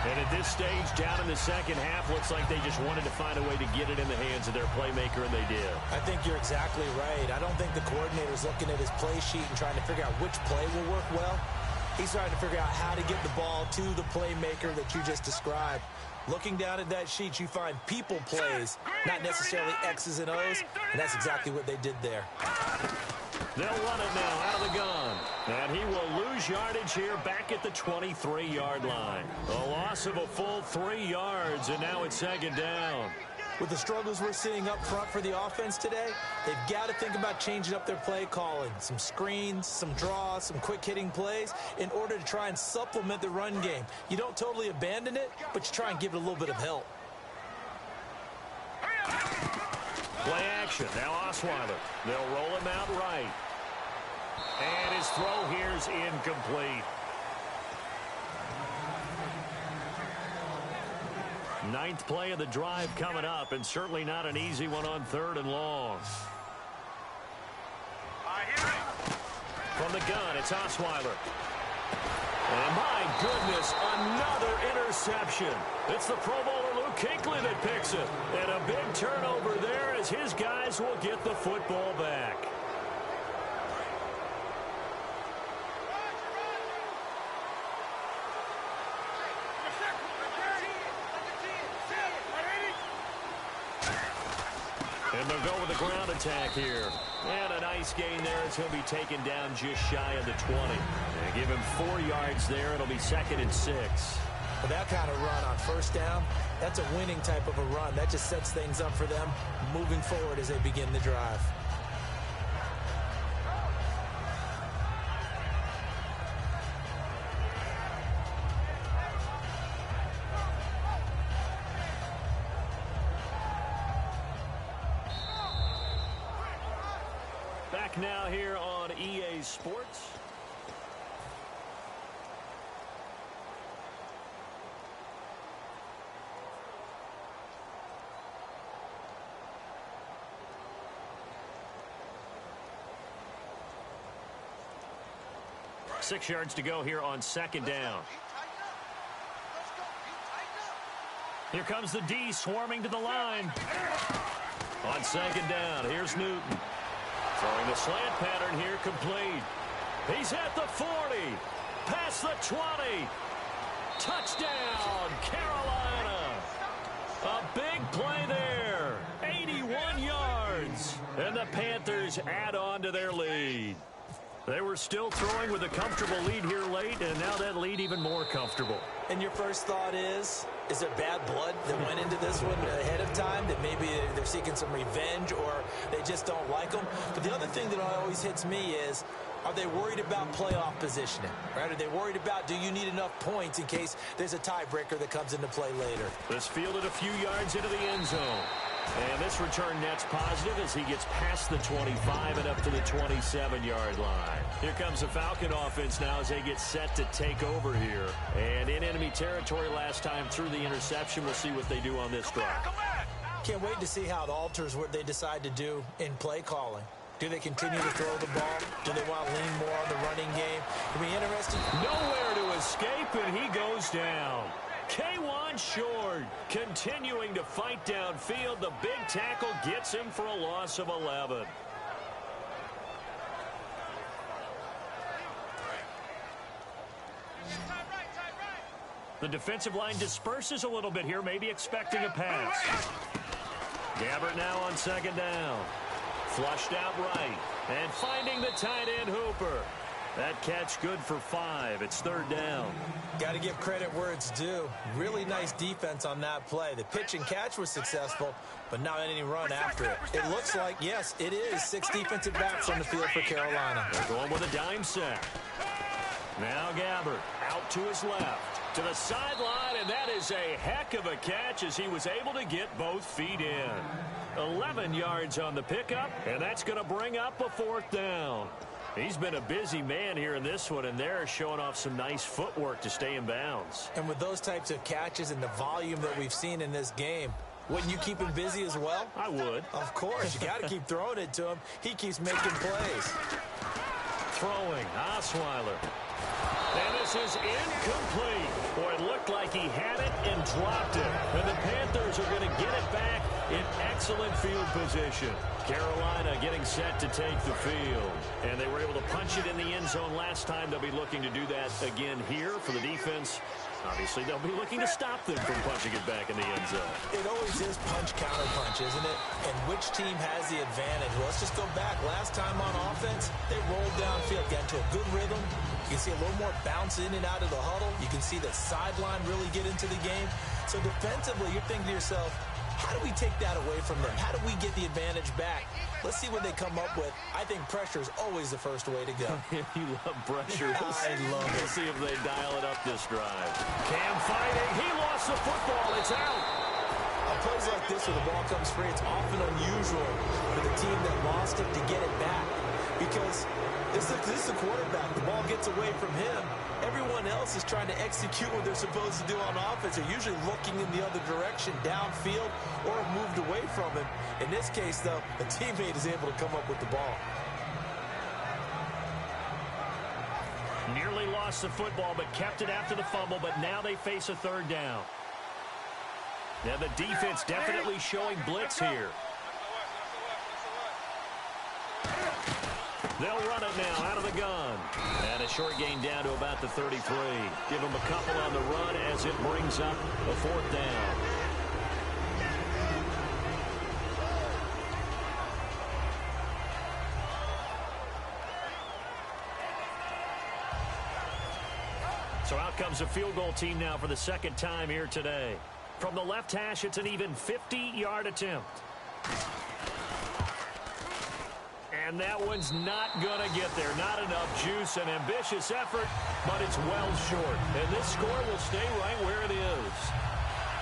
And at this stage, down in the 2nd half, looks like they just wanted to find a way to get it in the hands of their playmaker, and they did. I think you're exactly right. I don't think the coordinator's looking at his play sheet and trying to figure out which play will work well. He's trying to figure out how to get the ball to the playmaker that you just described. Looking down at that sheet, you find people plays, not necessarily X's and O's, and that's exactly what they did there. They'll run it now out of the gun. And he will lose yardage here back at the 23-yard line. A loss of a full 3 yards, and now it's second down. With the struggles we're seeing up front for the offense today, they've got to think about changing up their play calling. Some screens, some draws, some quick-hitting plays in order to try and supplement the run game. You don't totally abandon it, but you try and give it a little bit of help. Play action. Now Osweiler. They'll roll him out right. And his throw here's incomplete. Ninth play of the drive coming up, and certainly not an easy one on 3rd and long. From the gun, it's Osweiler. And my goodness, another interception. It's the Pro Bowler Luke Kuechly that picks it. And a big turnover there as his guys will get the football back. And they'll go with the ground attack here. And a nice gain there as he'll be taken down just shy of the 20. And give him 4 yards there. It'll be 2nd and 6. Well, that kind of run on 1st down, that's a winning type of a run. That just sets things up for them moving forward as they begin the drive. Back now here on EA Sports. Six yards to go here on 2nd down. Here comes the D swarming to the line. On 2nd down, here's Newton. Throwing the slant pattern here complete. He's at the 40. Past the 20. Touchdown, Carolina. A big play there. 81 yards. And the Panthers add on to their lead. They were still throwing with a comfortable lead here late, and now that lead even more comfortable. And your first thought is there bad blood that went into this one ahead of time, that maybe they're seeking some revenge or they just don't like them? But the other thing that always hits me is, are they worried about playoff positioning? Right? Are they worried about, do you need enough points in case there's a tiebreaker that comes into play later? This fielded a few yards into the end zone. And this return net's positive as he gets past the 25 and up to the 27-yard line. Here comes the Falcon offense now as they get set to take over here. And in enemy territory last time through the interception. We'll see what they do on this drive. Can't wait to see how it alters what they decide to do in play calling. Do they continue to throw the ball? Do they want to lean more on the running game? It'll be interesting. Nowhere to escape, and he goes down. K1 Short continuing to fight downfield. The big tackle gets him for a loss of 11. The defensive line disperses a little bit here, maybe expecting a pass. Gabbert now on 2nd down. Flushed out right. And finding the tight end Hooper. That catch good for 5. It's 3rd down. Got to give credit where it's due. Really nice defense on that play. The pitch and catch was successful, but not any run after it. It looks like, yes, it is 6 defensive backs on the field for Carolina. They're going with a dime set. Now Gabbert out to his left, to the sideline, and that is a heck of a catch as he was able to get both feet in. 11 yards on the pickup, and that's going to bring up a 4th down. He's been a busy man here in this one, and they're showing off some nice footwork to stay in bounds. And with those types of catches and the volume that we've seen in this game, wouldn't you keep him busy as well? I would. Of course. You got to keep throwing it to him. He keeps making plays. Throwing, Osweiler. And this is incomplete. Boy, it looked like he had it and dropped it. And the Panthers are going to get it back in excellent field position. Carolina getting set to take the field. And they were able to punch it in the end zone last time. They'll be looking to do that again here for the defense. Obviously, they'll be looking to stop them from punching it back in the end zone. It always is punch-counter-punch, isn't it? And which team has the advantage? Well, let's just go back. Last time on offense, they rolled downfield, got into a good rhythm. You can see a little more bounce in and out of the huddle. You can see the sideline really get into the game. So defensively, you're thinking to yourself, how do we take that away from them? How do we get the advantage back? Let's see what they come up with. I think pressure is always the first way to go. You love pressure. I love it. We'll see if they dial it up this drive. Cam fighting. He lost the football. It's out. On plays like this where the ball comes free, it's often unusual for the team that lost it to get it back. Because this is the quarterback. The ball gets away from him. Everyone else is trying to execute what they're supposed to do on offense. They're usually looking in the other direction, downfield, or have moved away from him. In this case, though, a teammate is able to come up with the ball. Nearly lost the football, but kept it after the fumble, but now they face a third down. Now the defense definitely showing blitz here. They'll run it now out of the gun. And a short gain down to about the 33. Give them a couple on the run as it brings up a fourth down. So out comes a field goal team now for the second time here today. From the left hash, it's an even 50-yard attempt. And that one's not going to get there. Not enough juice, an ambitious effort, but it's well short. And this score will stay right where it is.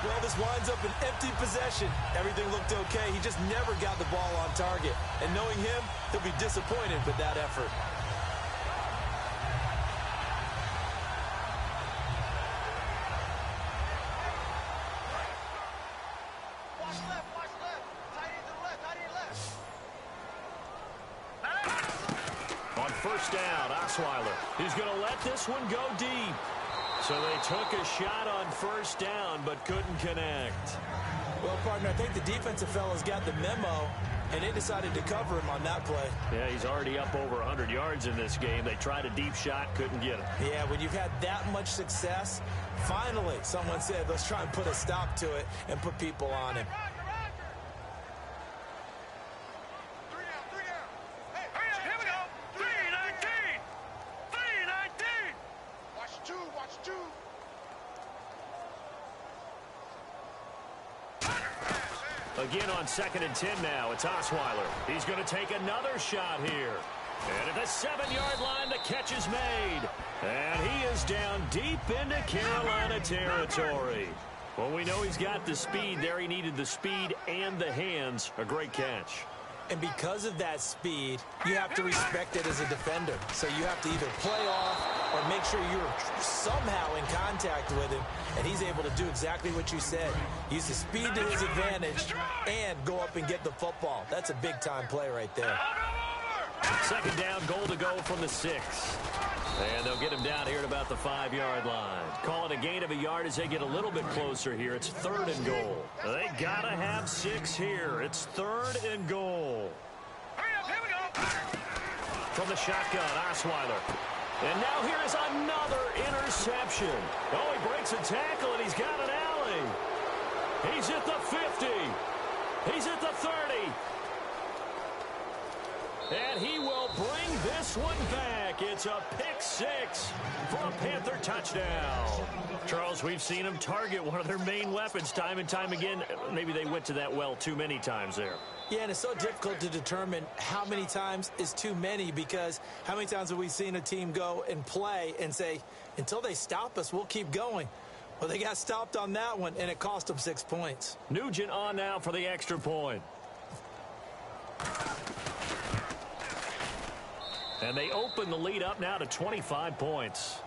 Well, this winds up an empty possession. Everything looked okay. He just never got the ball on target. And knowing him, he'll be disappointed with that effort. First down, Osweiler. He's going to let this one go deep. So they took a shot on first down, but couldn't connect. Well, partner, I think the defensive fellas got the memo, and they decided to cover him on that play. Yeah, he's already up over 100 yards in this game. They tried a deep shot, couldn't get it. Yeah, when you've had that much success, finally someone said, let's try and put a stop to it and put people on him. Again on 2nd and 10 now. It's Osweiler. He's going to take another shot here. And at the 7-yard line, the catch is made. And he is down deep into Carolina territory. Well, we know he's got the speed there. He needed the speed and the hands. A great catch. And because of that speed, you have to respect it as a defender. So you have to either play off or make sure you're somehow in contact with him. And he's able to do exactly what you said. Use the speed to his advantage and go up and get the football. That's a big-time play right there. Second down, goal to go from the 6. And they'll get him down here at about the 5-yard line. Call it a gain of a yard as they get a little bit closer here. It's 3rd and goal. They got to have 6 here. It's 3rd and goal. Here we go. From the shotgun, Osweiler. And now here is another interception. Oh, he breaks a tackle, and he's got an alley. He's at the 50. He's at the 30. And he will bring this one back. It's a pick 6 for a Panther touchdown. Charles, we've seen them target one of their main weapons time and time again. Maybe they went to that well too many times there. Yeah, and it's so difficult to determine how many times is too many, because how many times have we seen a team go and play and say, until they stop us, we'll keep going. Well, they got stopped on that one, and it cost them 6 points. Nugent on now for the extra point. And they open the lead up now to 25 points.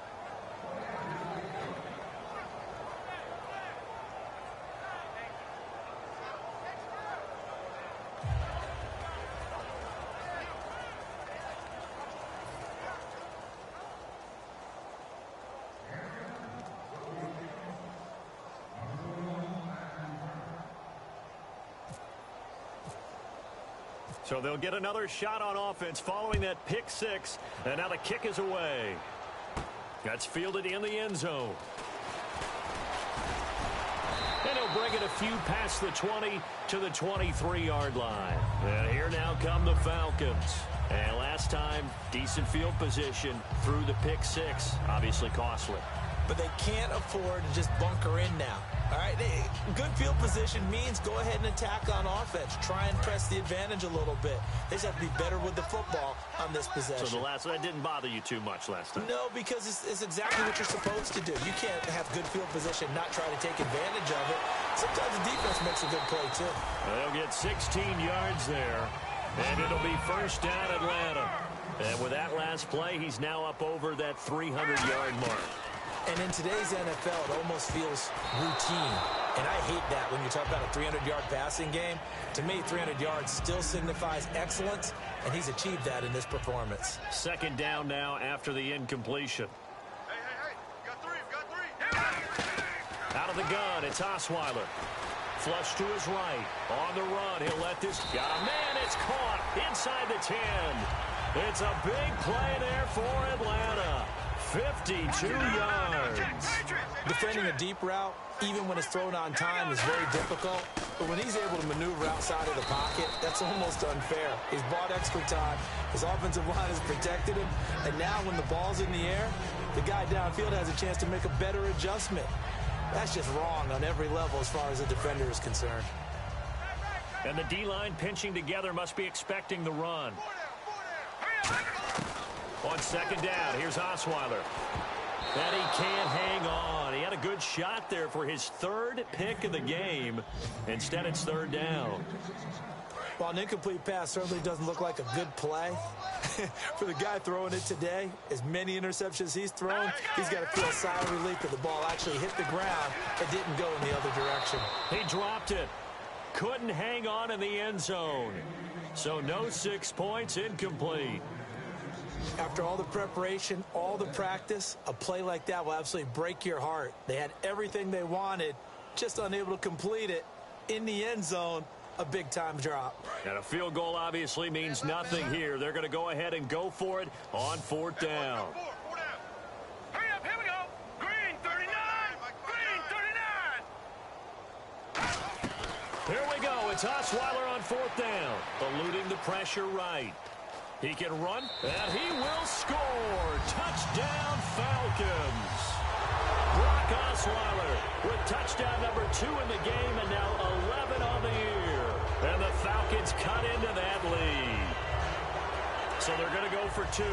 So they'll get another shot on offense following that pick six. And now the kick is away. That's fielded in the end zone. And he'll bring it a few past the 20 to the 23-yard line. And here now come the Falcons. And last time, decent field position through the pick six. Obviously costly. But they can't afford to just bunker in now. All right, good field position means go ahead and attack on offense. Try and press the advantage a little bit. They just have to be better with the football on this possession. So that didn't bother you too much last time? No, because it's exactly what you're supposed to do. You can't have good field position, not try to take advantage of it. Sometimes the defense makes a good play, too. They'll get 16 yards there, and it'll be first down Atlanta. And with that last play, he's now up over that 300-yard mark. And in today's NFL, it almost feels routine. And I hate that when you talk about a 300-yard passing game. To me, 300 yards still signifies excellence, and he's achieved that in this performance. Second down now after the incompletion. Hey, got three. Out of the gun, it's Osweiler. Flush to his right. On the run, he'll let this... Got a man, it's caught inside the 10. It's a big play there for Atlanta. 52 yards. Defending a deep route, even when it's thrown on time, is very difficult. But when he's able to maneuver outside of the pocket, that's almost unfair. He's bought extra time. His offensive line has protected him. And now when the ball's in the air, the guy downfield has a chance to make a better adjustment. That's just wrong on every level as far as the defender is concerned. And the D-line pinching together must be expecting the run. On second down, here's Osweiler. And he can't hang on. He had a good shot there for his third pick of the game. Instead, it's third down. While an incomplete pass certainly doesn't look like a good play, for the guy throwing it today, as many interceptions he's thrown, he's got to feel a sigh of relief that the ball actually hit the ground and didn't go in the other direction. He dropped it. Couldn't hang on in the end zone. So no 6 points, incomplete. After all the preparation, all the practice, a play like that will absolutely break your heart. They had everything they wanted, just unable to complete it. In the end zone, a big-time drop. And a field goal obviously means nothing here. They're going to go ahead and go for it on fourth down. Hurry up, here we go. Green 39. Green 39. Here we go. It's Osweiler on fourth down. Eluding the pressure right. He can run, and he will score. Touchdown, Falcons. Brock Osweiler with touchdown number 2 in the game, and now 11 on the year. And the Falcons cut into that lead. So they're going to go for 2.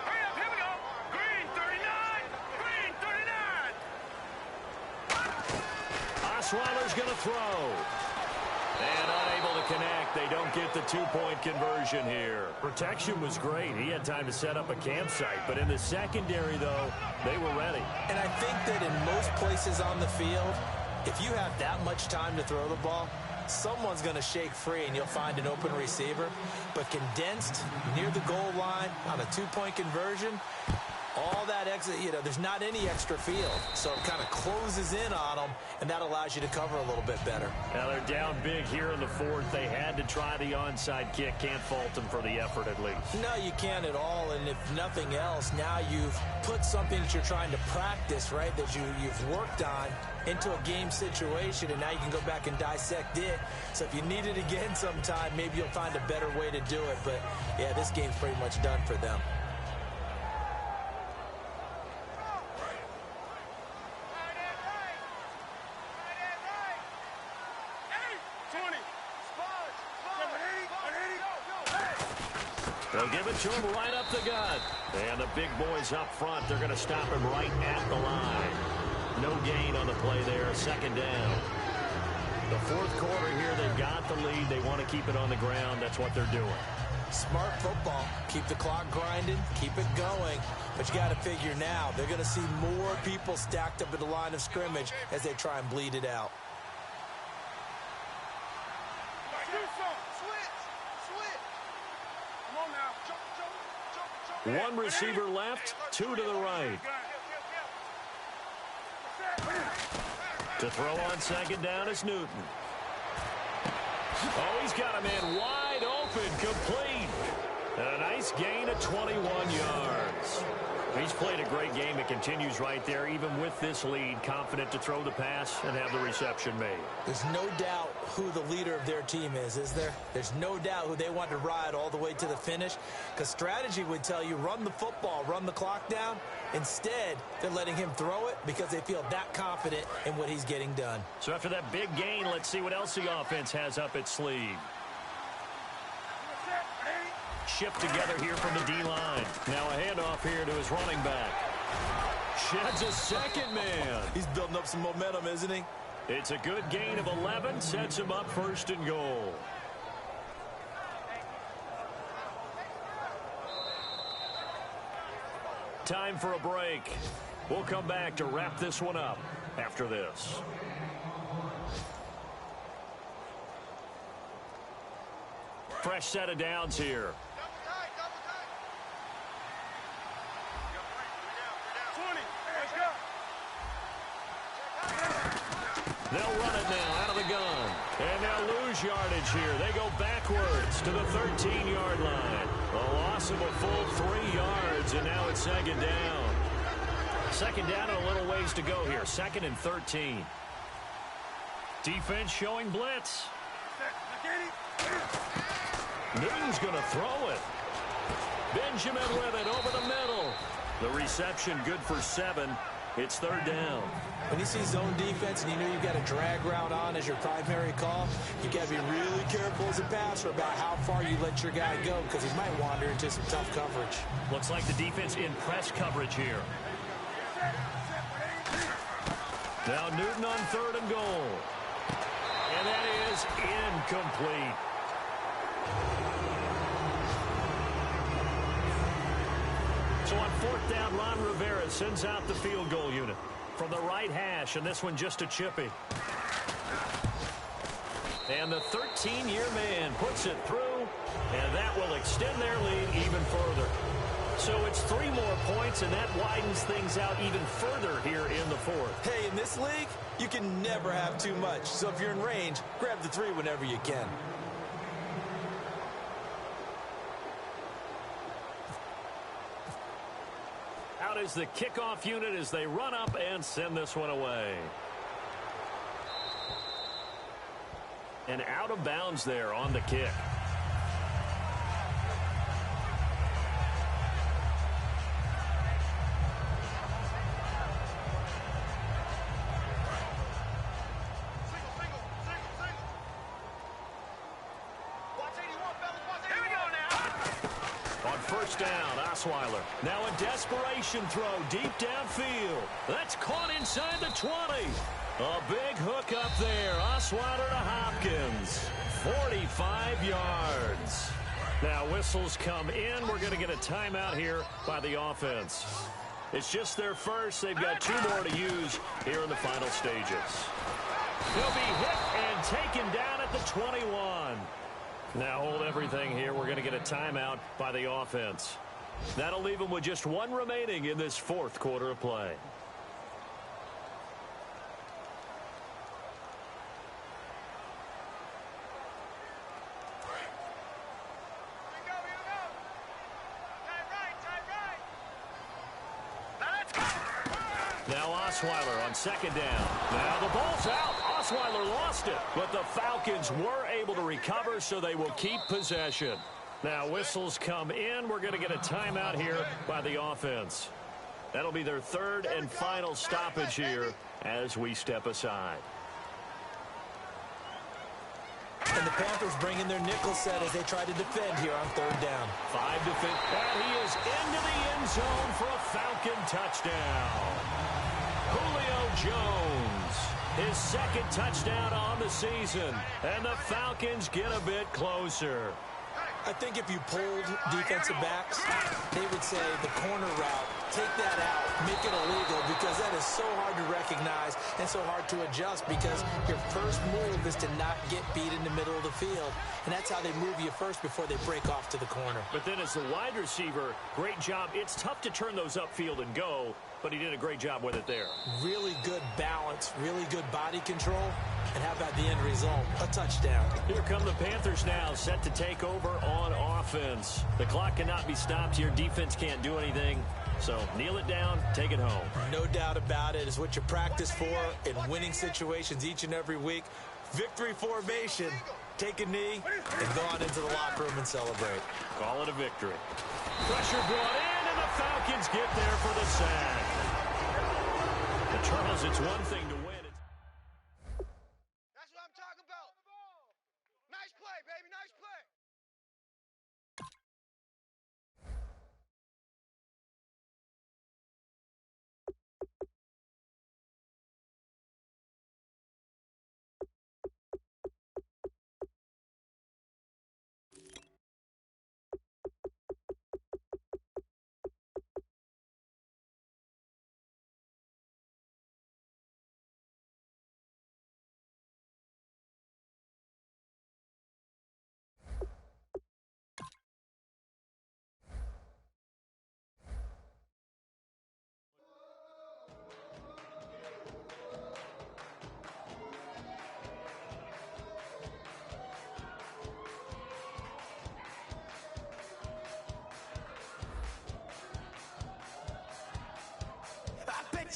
Hurry up, here we go. Green 39. Osweiler's going to throw. And unable to connect. They don't get the 2-point conversion here. Protection was great. He had time to set up a campsite. But in the secondary, though, they were ready. And I think that in most places on the field, if you have that much time to throw the ball, someone's going to shake free and you'll find an open receiver. But condensed near the goal line on a 2-point conversion, all that exit, there's not any extra field. So it kind of closes in on them, and that allows you to cover a little bit better. Now they're down big here in the fourth. They had to try the onside kick. Can't fault them for the effort at least. No, you can't at all. And if nothing else, now you've put something that you're trying to practice, right, that you've worked on into a game situation, and now you can go back and dissect it. So if you need it again sometime, maybe you'll find a better way to do it. But, yeah, this game's pretty much done for them. They'll give it to him right up the gut. And the big boys up front, they're going to stop him right at the line. No gain on the play there, second down. The fourth quarter here, they've got the lead. They want to keep it on the ground. That's what they're doing. Smart football. Keep the clock grinding. Keep it going. But you got to figure now, they're going to see more people stacked up at the line of scrimmage as they try and bleed it out. One receiver left, 2 to the right. To throw on second down is Newton. Oh, he's got a man wide open, complete. A nice gain of 21 yards. He's played a great game. It continues right there, even with this lead, confident to throw the pass and have the reception made. There's no doubt who the leader of their team is there? There's no doubt who they want to ride all the way to the finish, because strategy would tell you run the football, run the clock down. Instead, they're letting him throw it because they feel that confident in what he's getting done. So after that big gain, let's see what else the offense has up its sleeve. Shift together here from the D-line. Now a handoff here to his running back. Sheds a second man. He's building up some momentum, isn't he? It's a good gain of 11. Sets him up first and goal. Time for a break. We'll come back to wrap this one up after this. Fresh set of downs here. They'll run it now out of the gun. And they'll lose yardage here. They go backwards to the 13-yard line. A loss of a full 3 yards, and now it's second down. Second down and a little ways to go here. Second and 13. Defense showing blitz. Newton's going to throw it. Benjamin with it over the middle. The reception good for 7. It's third down. When you see zone defense and you know you've got a drag route on as your primary call, you've got to be really careful as a passer about how far you let your guy go, because he might wander into some tough coverage. Looks like the defense in press coverage here. Now Newton on third and goal. And that is incomplete. So on fourth down, Ron Rivera sends out the field goal unit from the right hash, and this one just a chippy. And the 13-year man puts it through, and that will extend their lead even further. So it's 3 more points, and that widens things out even further here in the fourth. Hey, in this league, you can never have too much. So if you're in range, grab the 3 whenever you can. Out is the kickoff unit as they run up and send this one away. And out of bounds there on the kick. First down, Osweiler. Now a desperation throw deep downfield. That's caught inside the 20. A big hook up there. Osweiler to Hopkins. 45 yards. Now whistles come in. We're going to get a timeout here by the offense. It's just their first. They've got 2 more to use here in the final stages. He'll be hit and taken down at the 21. Now hold everything here. We're going to get a timeout by the offense. That'll leave them with just 1 remaining in this fourth quarter of play. Now Osweiler on second down. Now the ball's out. Osweiler lost it, but the Falcons were able to recover, so they will keep possession. Now whistles come in. We're going to get a timeout here by the offense. That'll be their 3rd and final stoppage here as we step aside. And the Panthers bring in their nickel set as they try to defend here on 3rd down. 5 defend. And he is into the end zone for a Falcon touchdown. Julio Jones, his 2nd touchdown on the season. And the Falcons get a bit closer. I think if you polled defensive backs, they would say the corner route Take that out, make it illegal, because that is so hard to recognize and so hard to adjust, because your first move is to not get beat in the middle of the field. And that's how they move you first before they break off to the corner. But then as the wide receiver, great job. It's tough to turn those upfield and go, but he did a great job with it there. Really good balance, really good body control. And how about the end result? A touchdown. Here come the Panthers now, set to take over on offense. The clock cannot be stopped here. Defense can't do anything. So kneel it down, take it home. No doubt about it. It's what you practice for in winning situations each and every week. Victory formation. Take a knee and go on into the locker room and celebrate. Call it a victory. Pressure brought in, and the Falcons get there for the sack. But Charles, it's one thing to win. That's what I'm talking about. Nice play, baby. Nice play.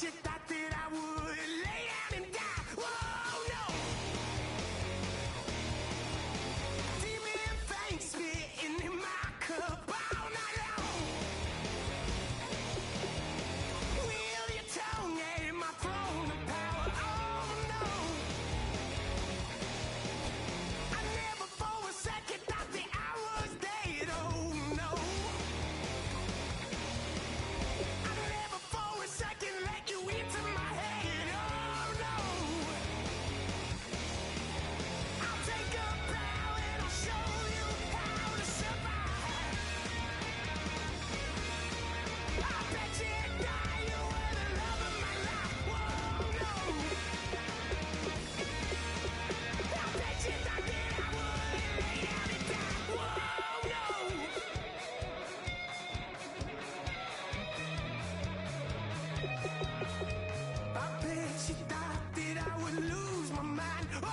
You thought that I would lay down and die. Whoa, no. Demon fangs spitting in my cup all night long. Wheel your tongue at my throne of power. Oh, no. I never for a second thought that I was dead. Oh, no. I never for a second let you into my head. Oh, no. I'll take a bow and I'll show you how to survive. I bet you die, you were the love of my life. Whoa, no. I bet you thought that I would lay down and die. Whoa, no. I bet she thought that I would lose my mind. Oh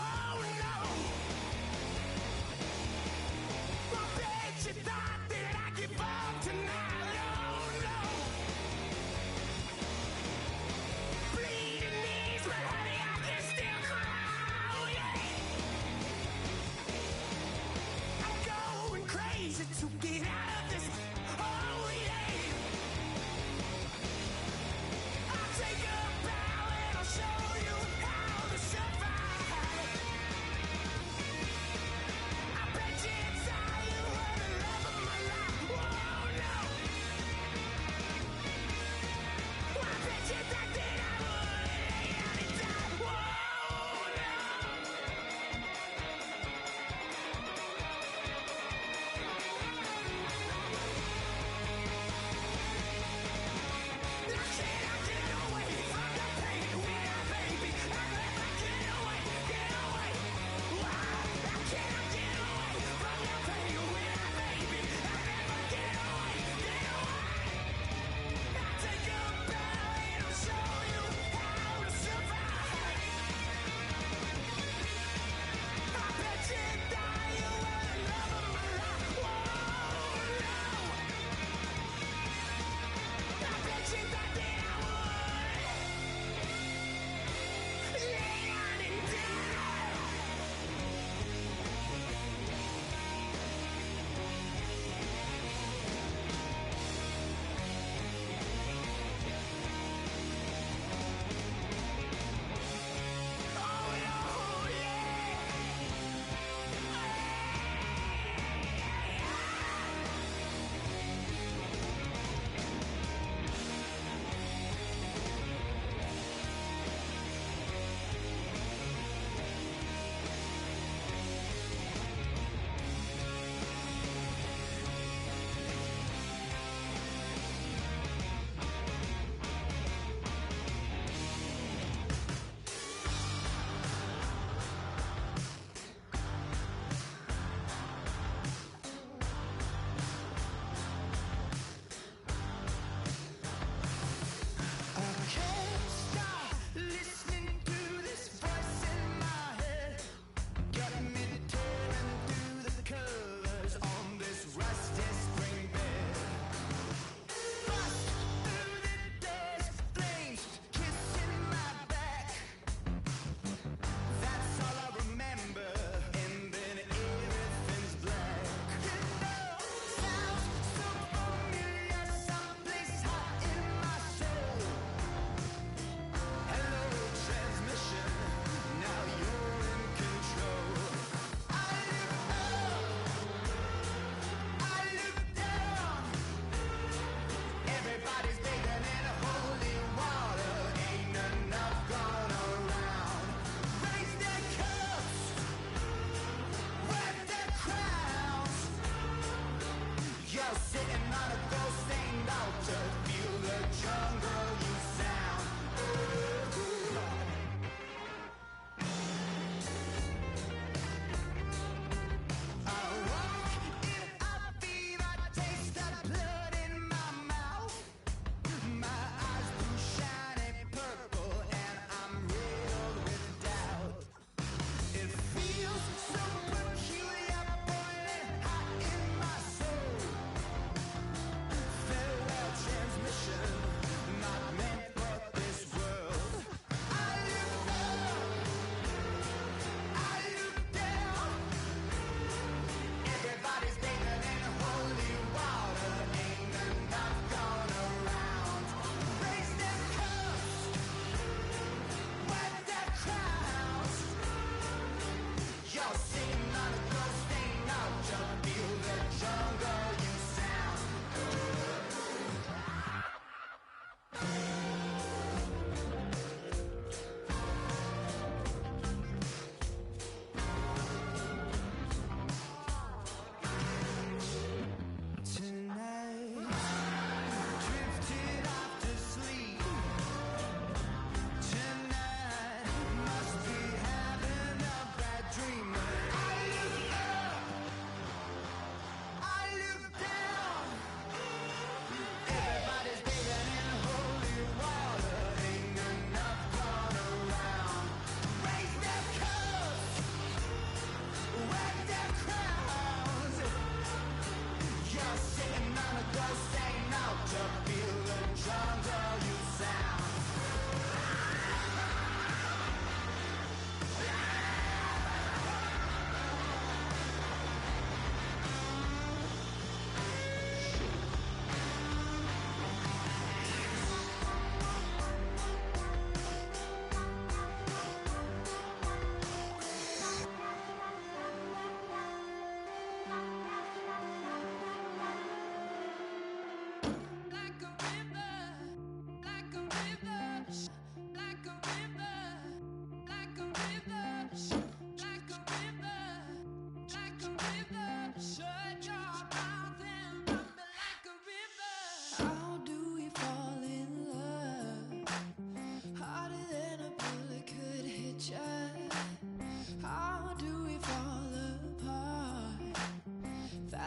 no! I bet she thought that I'd give up tonight. Oh no! Bleeding knees, but honey, I can still cry. Oh yeah! I'm going crazy to get out of this. Oh yeah! I'll take a bow and I'll show you how to survive. I bet you inside you were the love of my life. Whoa, no. I bet you thought that I would lay down and die. Whoa, no.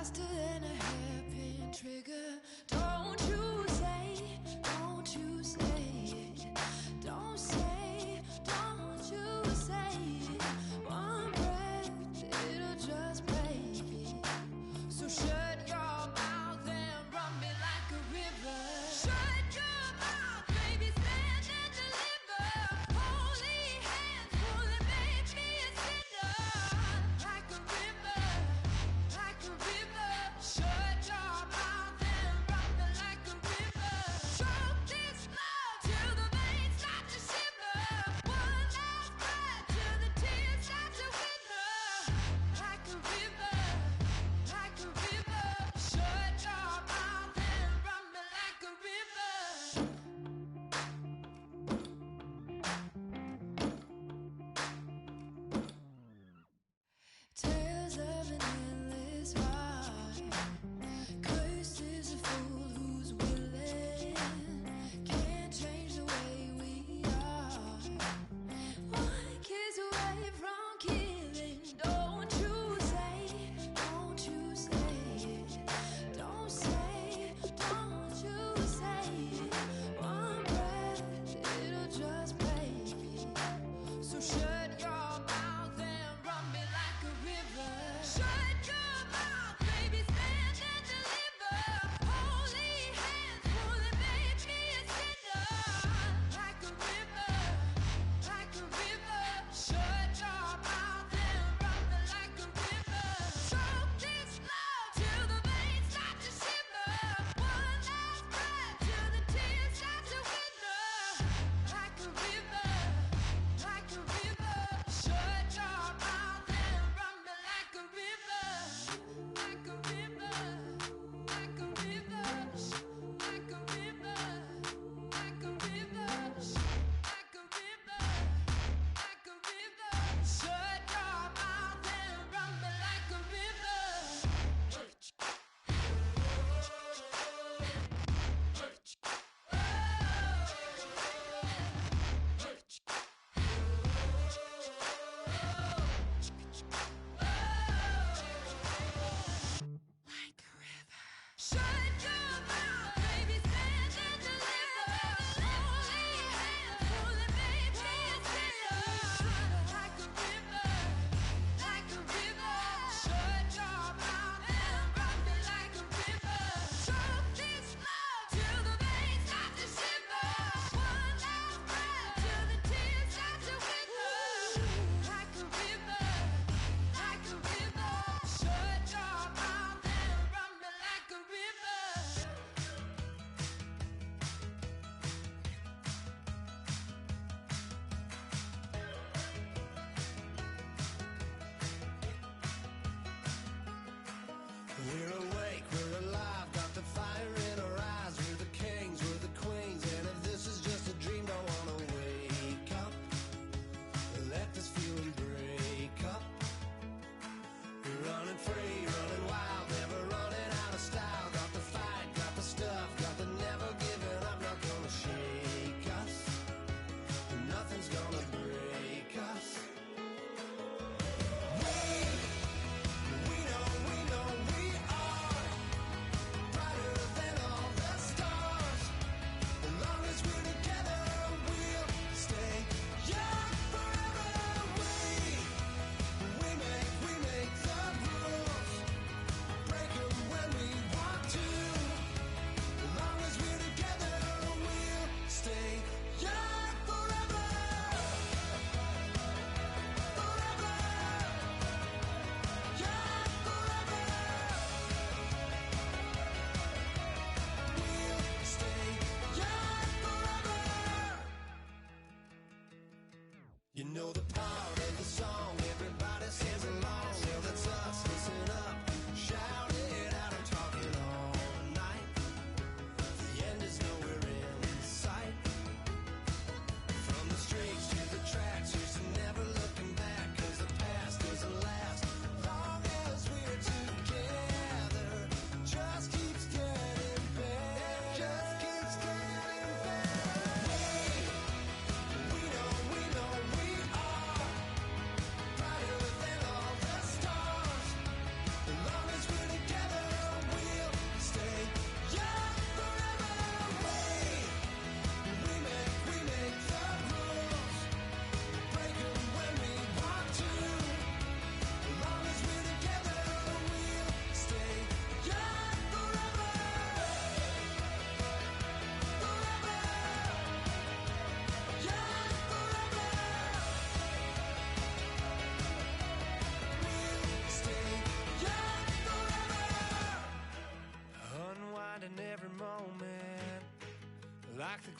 faster than a hairpin trigger. Don't you say, don't you say it. Don't say, don't you say it. One breath, it'll just break it. So shut your mouth and run me like a river. Shut your mouth, baby, stand and deliver. Holy hands, holy, make me a sinner. Like a river, like a river. Shut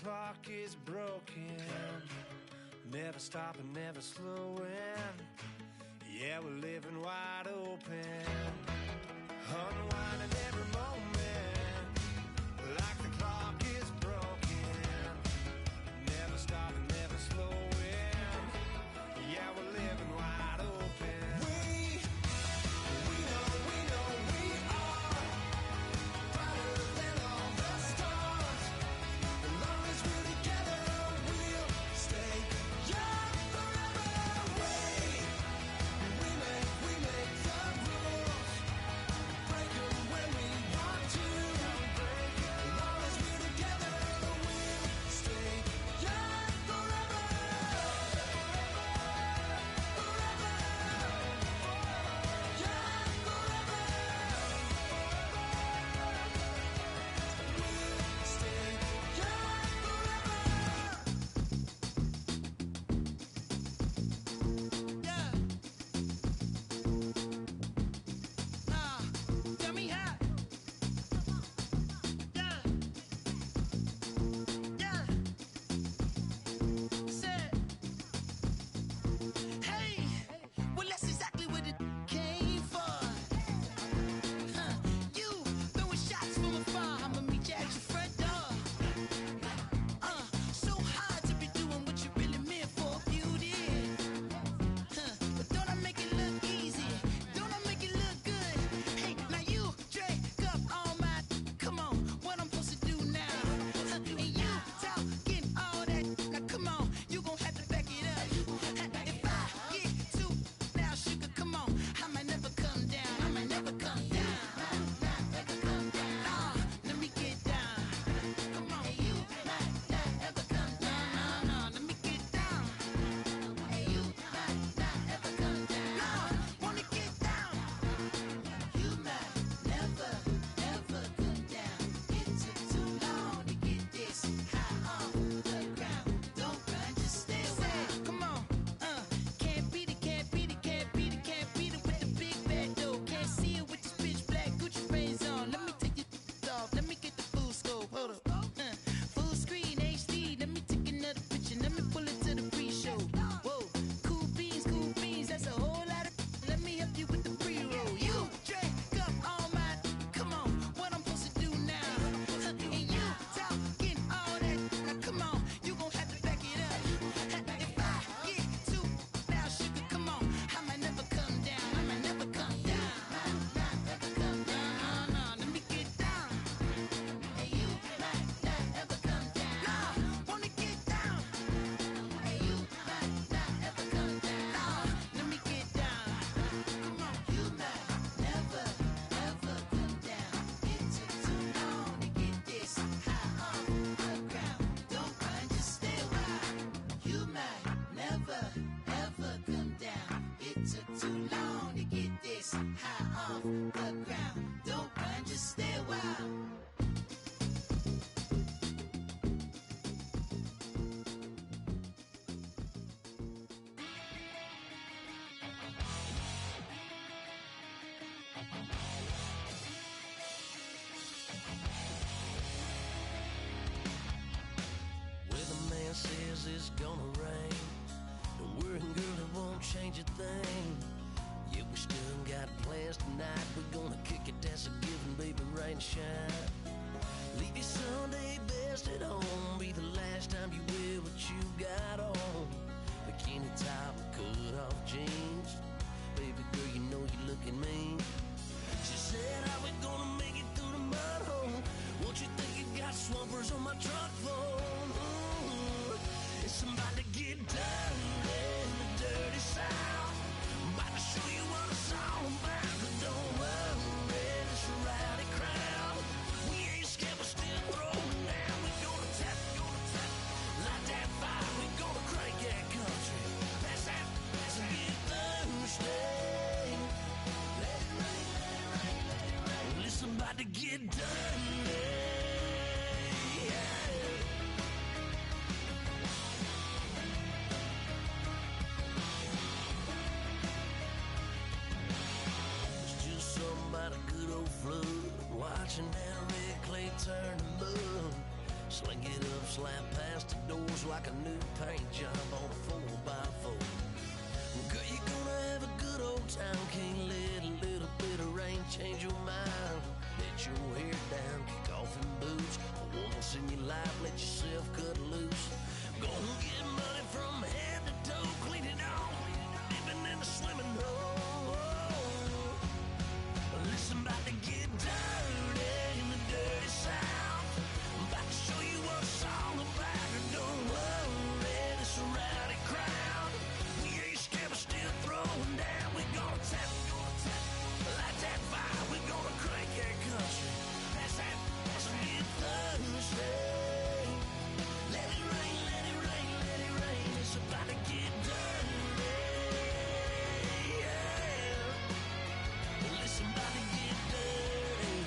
clock is broken. Never stopping, never slowing. Yeah, we're living wide open. Unwinding every moment. Like the clock is broken. Never stopping, never slowing. Yeah, we're living wide open. We know we are brighter than all the stars. As long as we're together, we'll stay young forever. We make the rules, break them when we want to. As long as we're together, we'll stay young forever. Says it's gonna rain. Don't worry, girl, it won't change a thing. Yeah, we still got plans tonight. We're gonna kick it, that's a given, baby, rain and shine. Leave your Sunday best at home. Be the last time you wear what you got on. Bikini top and cut off jeans. Baby girl, you know you looking mean. She said, how we gonna make it through the mud hole? Won't you think you got swampers on my truck phone? It's somebody to get down in the dirty south. I'm about to show you what it's all about. But don't worry, it's a rowdy crowd. We ain't scared, we're still rolling down. We gonna tap, light that fire. We gonna crank that country. Pass that, and get thirsty. Let it rain, let it rain, let it rain. Well, it's about to get dirty. About a good old flood, watching that red clay turn to mud. Sling it up, slap doors like a new paint job on a 4x4. Girl, you're gonna have a good old time. Can't let a little bit of rain change your mind. Let your hair down, kick off in boots. Once in your life, let yourself cut loose. Gonna get money from head to toe, clean it off, living in a swimming hole. Listen, about to get dirty in the dirty South. I'm about to show you what it's all about. Don't worry, this rowdy crowd. We ain't scared, but still throwing down. We're gonna tap, light that fire. We're gonna crank that country. That's it Thursday. Let it rain, let it rain, let it rain. It's about to get dirty. Yeah. Listen, about to get dirty.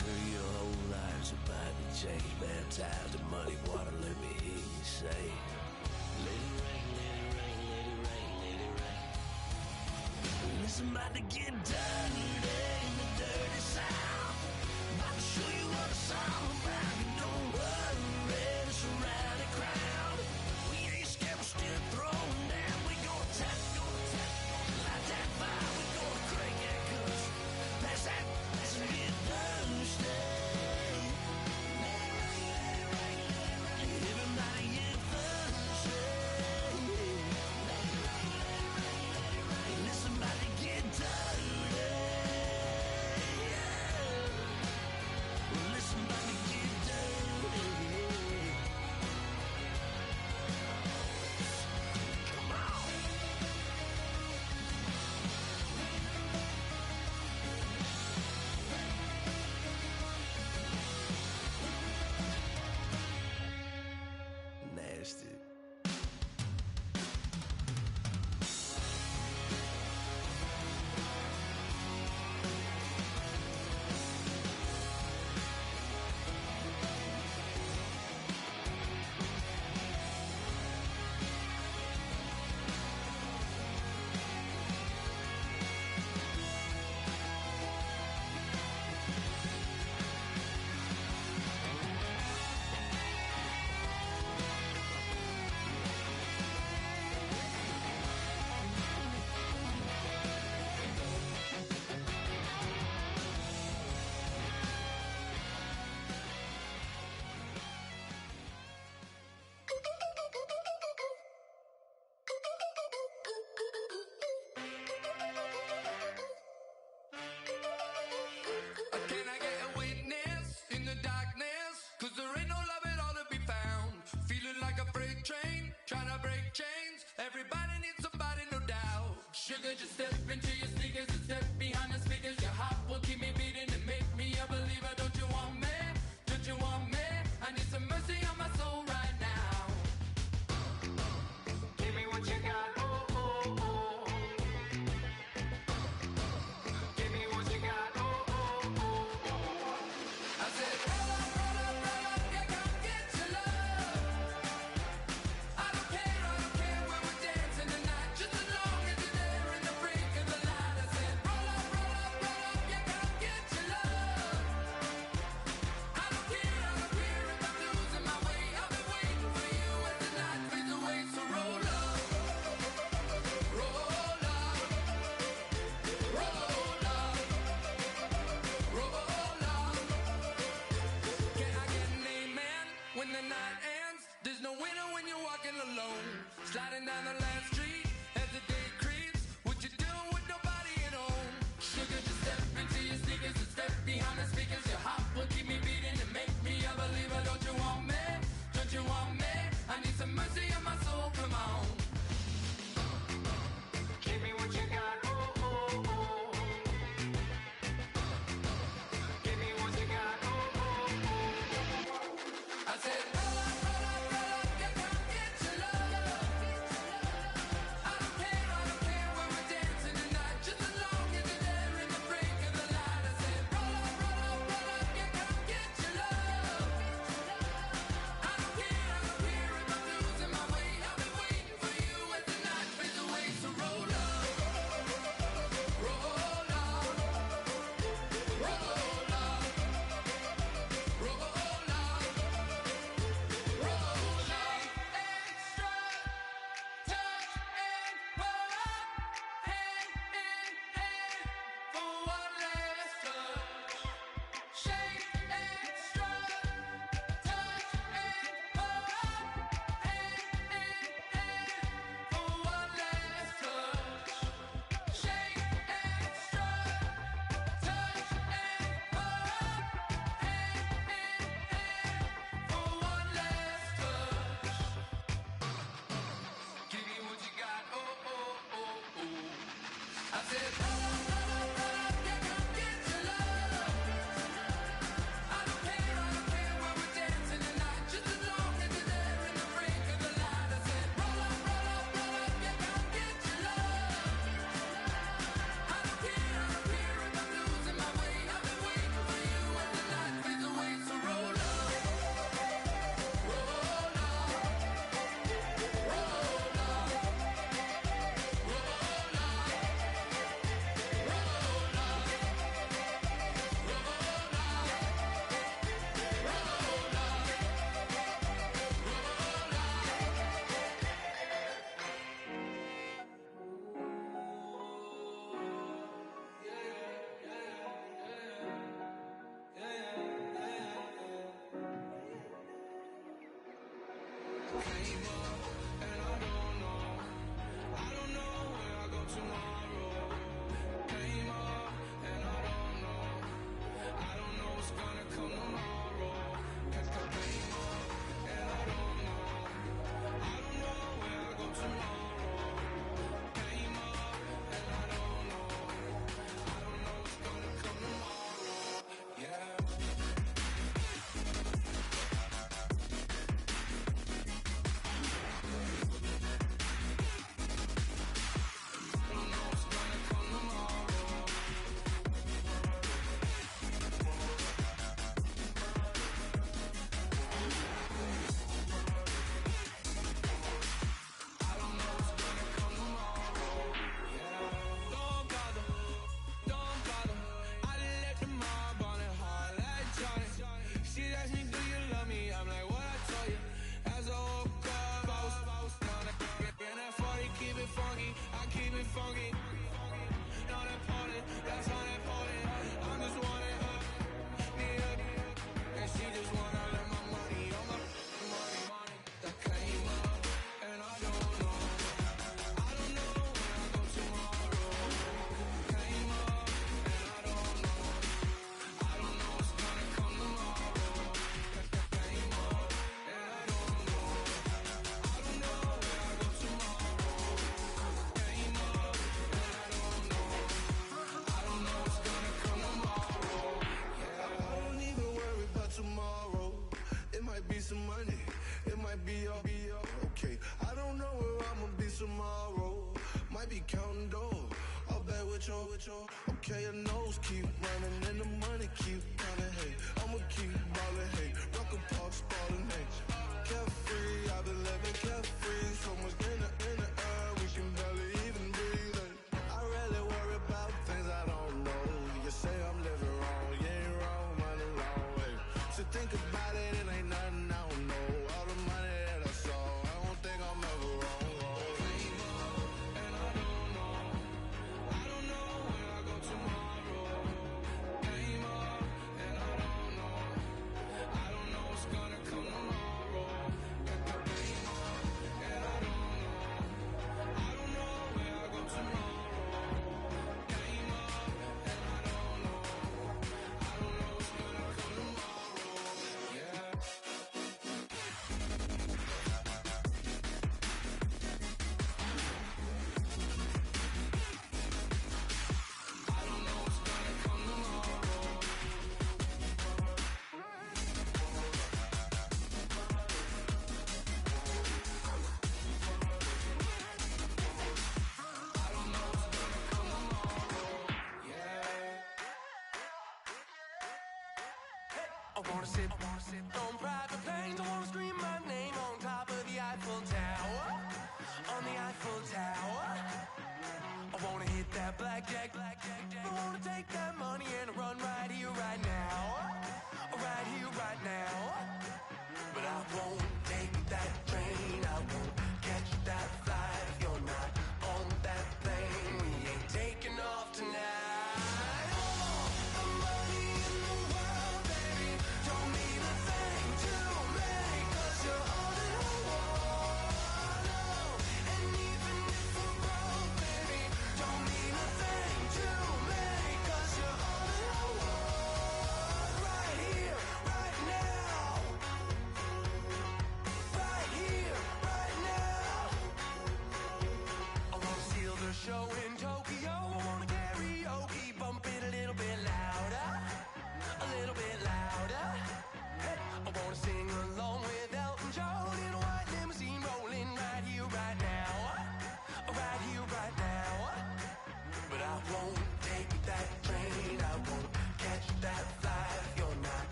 Girl, your whole life's about to change. Baptized in muddy water, let me hear you say. Let it rain, let it rain, let it rain, let it rain. Listen, about to get dirty in the dirty South. About to show you what it's all about. Don't worry, it's a rowdy crowd. We ain't scared, we're still throwing down. We gonna tap, light that fire. We gonna crank that country. That's it Thursday. Let it rain, let it rain, let it rain. Everybody get Thursday. Let it rain, let it rain, let it rain. Listen, about to get dirty. Yeah. Listen, about to get dirty. Come on. Nasty. Can I get a witness in the darkness? 'Cause there ain't no love at all to be found. Feeling like a freight train, trying to break chains. Everybody needs somebody, no doubt. Sugar, just step into your sneakers and step behind the speakers. Your heart will keep me beating and make me a believer. Don't you want me? Don't you want me? I need some mercy on my soul right now. Give me what you got, oh, oh, oh. Give me what you got, oh, oh, oh. I said, roll up, yeah, come get your love. I don't care where we're dancing tonight. Just as long as you're there in the brink of the light. said, roll up, yeah, come get your love. I don't care where we're dancing tonight, just as long as you're there in the brink of the light. I said, roll up, yeah, come get your love. I don't care if I'm losing my way. I've been waiting for you as the night fades away. So roll up, roll up, roll up, roll up, roll some money, it might be all okay. I don't know where I'ma be tomorrow. Might be counting dough, I'll bet with your okay, your nose keep running and the money keep coming. Hey, I'ma keep ballin', hey, rock a park, ballin', hey. Carefree, I've been living carefree. So much in the air, we can barely even breathe. Hey. I rarely worry about things I don't know. You say I'm living wrong, you ain't wrong, money long way. So think about it, it ain't nothing I don't know. All the money that I saw, I don't think I'm ever wrong. And I don't know where I go tomorrow. Came up, and I don't know what's gonna come tomorrow. Came up, and I don't know where I go tomorrow. Came up, and I don't know what's gonna come tomorrow. Yeah. I wanna sit on private planes. I wanna scream my name on top of the Eiffel Tower. On the Eiffel Tower. I wanna hit that blackjack. I wanna take that money and run right here, right now. Right here, right now. But I won't take that train. I won't catch that flight if you're not on that plane. We ain't taking off tonight.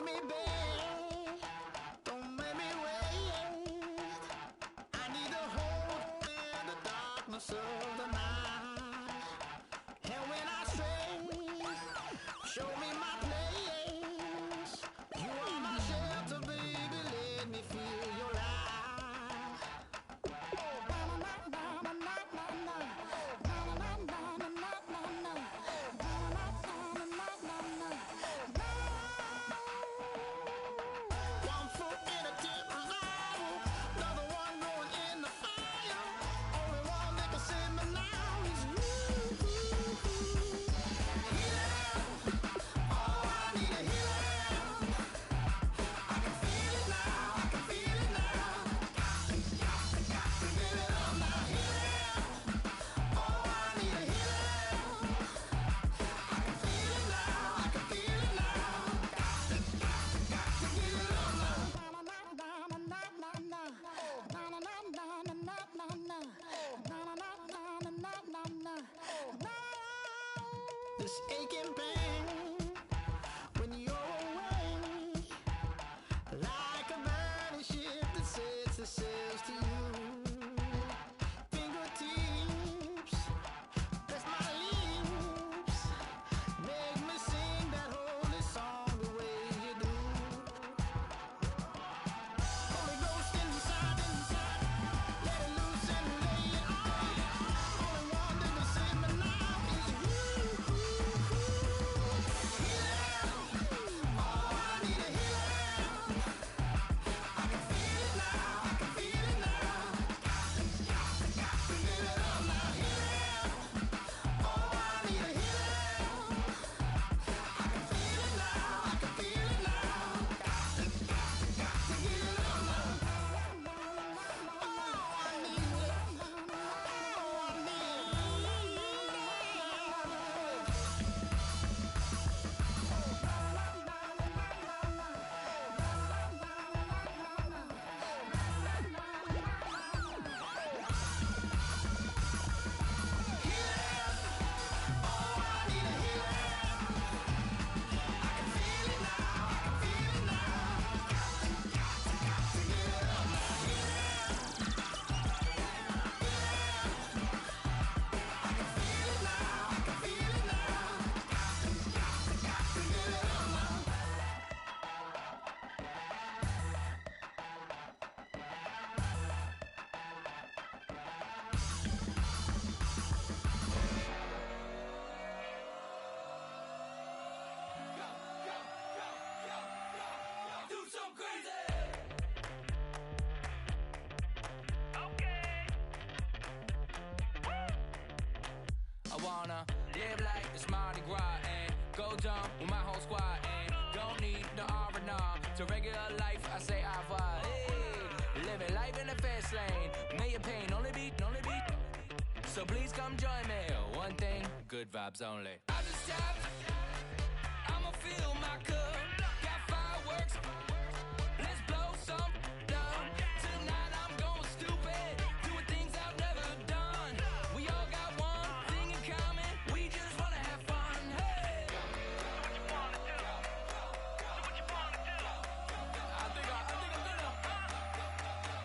make me beg, don't make me wait. I need a hold in the darkness of the night. And when I stray, show me my place. You are my shelter, baby, let me feel your light. One foot in a deep revival, another one going in the fire. Only one that can save me now is you. Healing, oh, I need a healing. I can feel it now, I can feel it now. Got to get it up now. Healing, oh, I need a healing. I can feel it now, I can feel it now. This aching pain when you're away, like a burning ship that sets the sails to you. Fingertips, press my lips, make me sing that holy song the way you do. Holy Ghost inside, let it loose and lay it on. Only one that can save me now is you. Healing, oh, I need a healing. I can feel it now, I can feel it now. Got to get it up now. Healing, oh, I need a healing. I can feel it now, I can feel it now. Got to get it up now. Oh, I need it. Oh, I need I wanna live like it's Mardi Gras and go dumb with my whole squad and don't need no R&R to regular life. I say au revoir. Hey, living life in the fast lane. May your pain only be. So please come join me. One thing, good vibes only. I just tapped. I'ma fill my cup. Got fireworks. Let's blow some down. Tonight I'm going stupid. Doing things I've never done. We all got one thing in common. We just wanna have fun. Hey. I think I'm gonna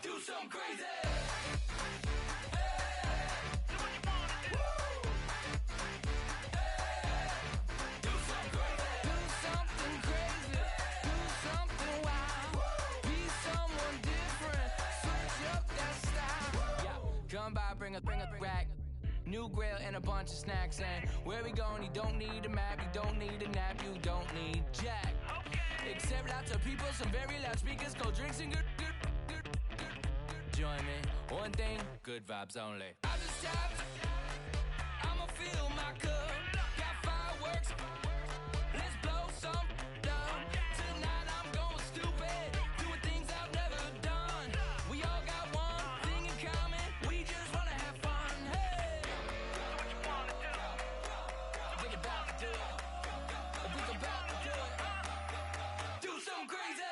do something crazy. Come by, bring a rack. New grill and a bunch of snacks. And where we going, you don't need a map. You don't need a nap. You don't need jack. Except lots of people, some very loud speakers, cold drinks and good. Join me. One thing, good vibes only. I just tapped. I'ma fill my cup. Got fireworks. Let's blow some down. Tonight I'm going stupid. Doing things I've never done. We all got one thing in common. We just wanna have fun. Hey. I think about to do it. I think about to do it. Do something crazy.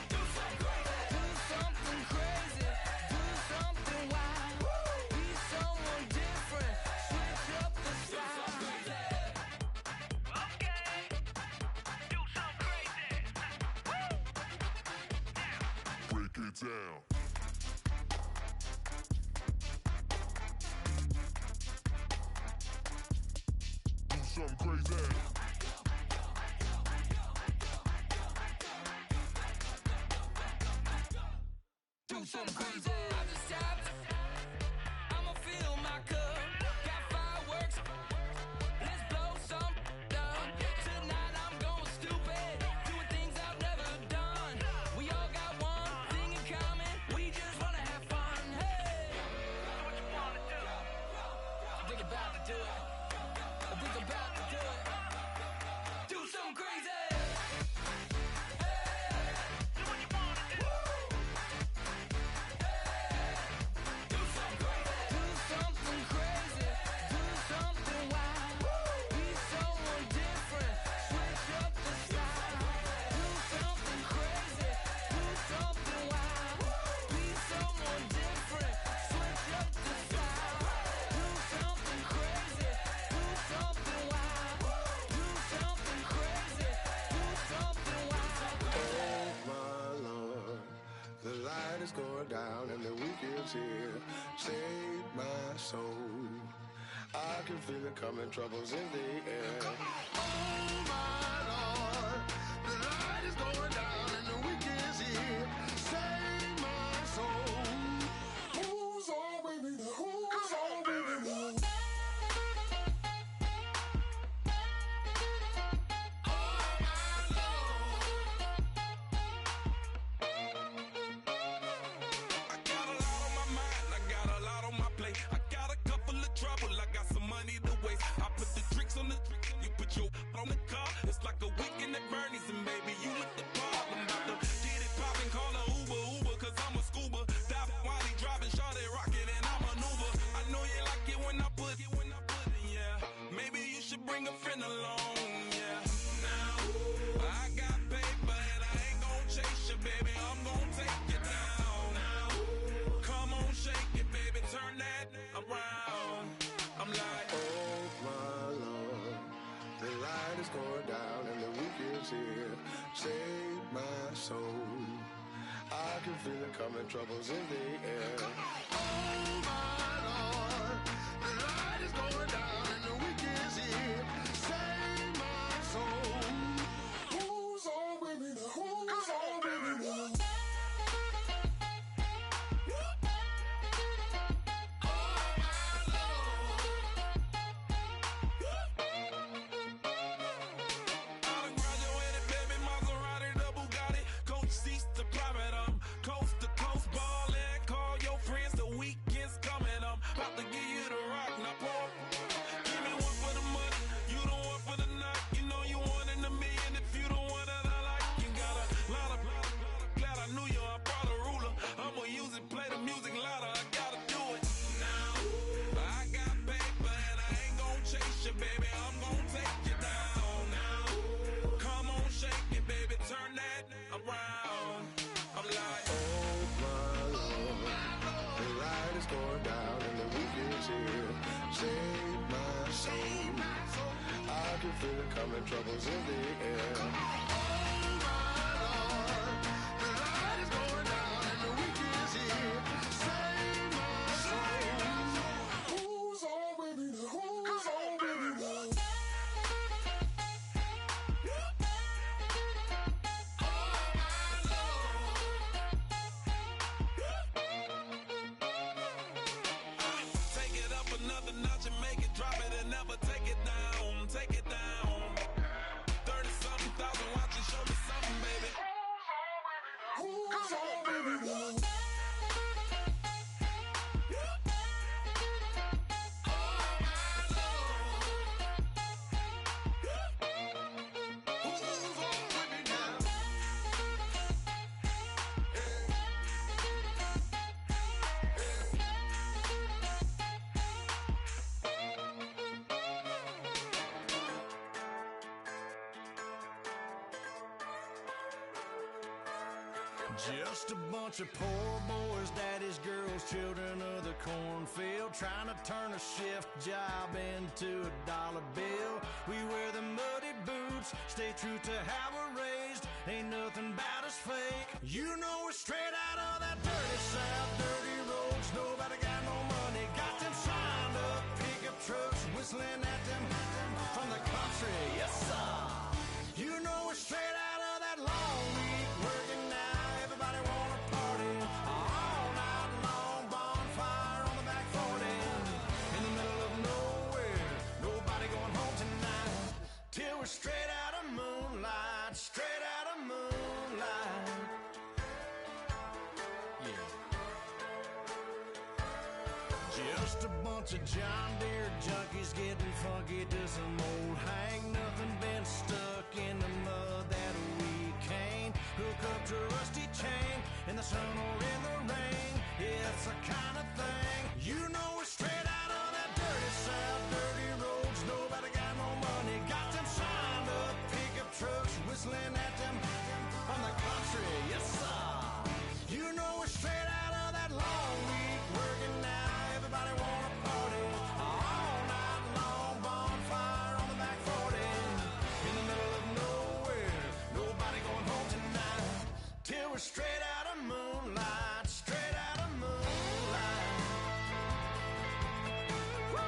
Do down. Do something crazy. Do something crazy. I just tapped. I'ma fill my cup. Got fireworks. Let's blow some up. Tonight I'm going stupid. Doing things I've never done. We all got one thing in common. We just wanna have fun. Hey! What you wanna do? I think about to do it. I think about to do it. Do something crazy. Going down and the weekend's here. Save my soul. I can feel it coming, troubles in the air. Oh my Lord, the light is going down and the weekend's here. Save my soul. Who's on with me? Who's on with me? On the car, it's like a weekend at Bernie's, and baby, you look the part. I'm about to get it poppin', call a Uber, cause I'm a scuba. Dive while he driving, shawty rockin', and I maneuver. I know you like it when I put it, yeah. Maybe you should bring a friend along, yeah. Now, I got paper, and I ain't gon' chase you, baby, I'm gon' take you down. Now, come on, shake it, baby, turn that around. I'm like, oh my Lord, the light is going down and the weekend's here. Save my soul. I can feel it coming, troubles in the air. Oh my Lord, the light is going down and the weekend's here. Save my soul. Who's on with me? Who's on with me? Save my soul. I can feel it coming, troubles in the air. Oh my Lord, the light is going down and the weekend's here. Save my soul. Who's on with me? Who's on with me? Another notch and make it drop it and never take it down. Take it down. 30-something thousand watching, show me something, baby. Who's on, baby? Just a bunch of poor boys, daddy's girls, children of the cornfield, trying to turn a shift job into a dollar bill. We wear the muddy boots roots, stay true to how we're raised. Ain't nothing about us fake. You know we're straight out of that dirty South, dirty roads. Nobody got no money, got them signed up pickup trucks, whistling at them from the country. Yes, sir. You know we're straight out of that long week working now. Everybody wanna party all night long. Bonfire on the back 40 in the middle of nowhere. Nobody going home tonight till we're straight out of moonlight. Straight out of moonlight. Yeah. Just a bunch of John Deere junkies getting funky to some old hang. Nothing been stuck in the mud that we can't hook up to a rusty chain in the sun or in the rain. It's the kind of thing. You know we're straight out of that dirty South, dirty roads. Nobody got no money, got them signed up pickup trucks, whistling at them from the country. Yes, sir. You know we're straight out of that long week working now. Everybody wanna party all night long. Bonfire on the back 40 in the middle of nowhere. Nobody going home tonight till we're straight out of moonlight. Straight out of moonlight. Woo!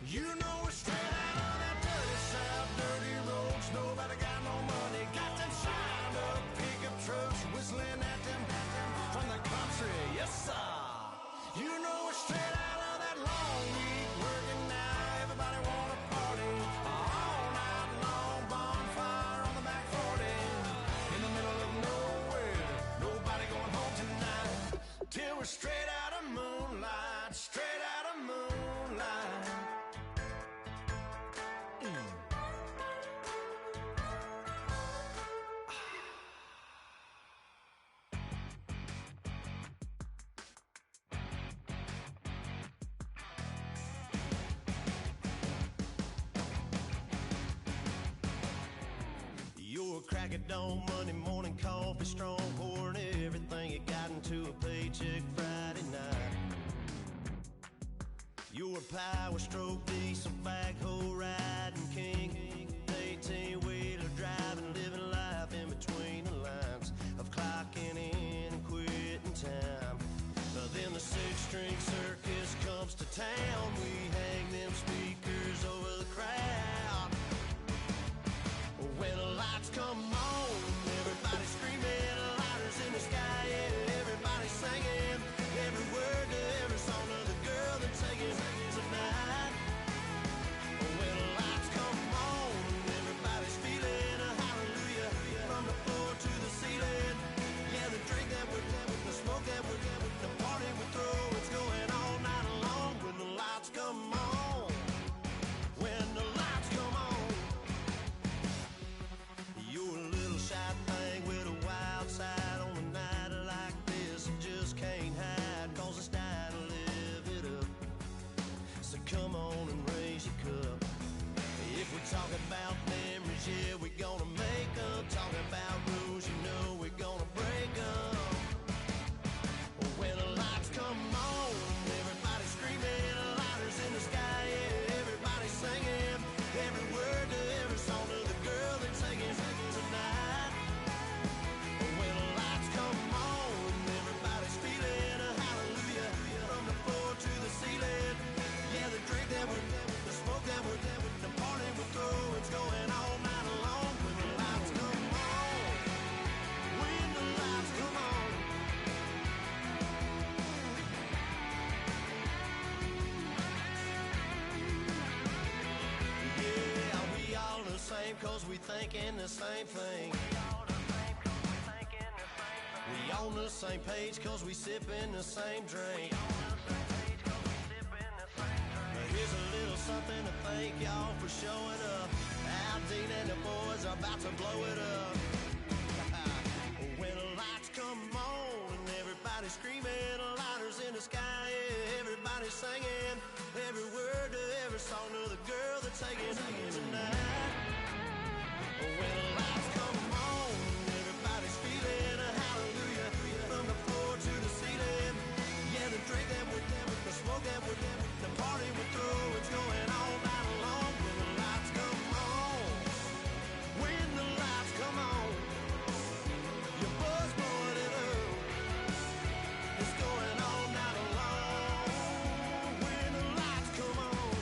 You know we're straight out of that dirty South, dirty roads. Nobody got no money, got them signed up pickup trucks, whistling at them from the country. Yes, sir. You know we're straight out of that long week working now. Everybody wanna party all night long. Bonfire on the back 40 in the middle of nowhere. Nobody going home tonight till we're straight out of moonlight. Straight out of moonlight. You're a crack at dawn, Monday morning coffee, strong, pouring everything you got into a paycheck Friday night. You're a power stroke, diesel backhoe riding king, 18-wheeler driving, living life in between the lines of clocking in and quitting time. Then the six-string circus comes to town. We hang them speakers over the crowd. When the lights come on, everybody screaming, lighters in the sky, yeah, everybody singing every word to every song of the girl they're taking tonight. When the lights come on, everybody's feeling a hallelujah from the floor to the ceiling. Yeah, the drink that we're the smoke that we're the party we throw, it's going all night long. When the lights come on, when the lights come on. You're a little shy thing with a wild side on a night like this. You just can't hide, cause it's time to live it up. So come on and raise your cup. If we're talking about memories, yeah, we're gonna make them. Talking about rules, you know we're gonna break them. When the lights come on, everybody screaming, lighters in the sky, yeah, everybody singing every word to every song of the girl they're taking tonight. When the lights come on, everybody's feeling a hallelujah from the floor to the ceiling. Yeah, the drink that we're the smoke that we're the party we throw, it's going all night long. When the lights come on, when the lights come on. Yeah, we all the same cause we thinking the same thing. We on the same page cause we sipping the same drink. Now here's a little something to thank y'all for showing up. Al Dean and the boys are about to blow it up. When the lights come on and everybody's screaming, lighters in the sky, yeah, everybody's singing every word to every song to the girl that's taking tonight. When the lights come on, everybody's feeling a hallelujah from the floor to the ceiling. Yeah, the drink that we're them, the smoke that we're them, the party we're through, it's going all night long. When the lights come on, when the lights come on, your buzz blowing it up, it's going all night long. When the lights come on.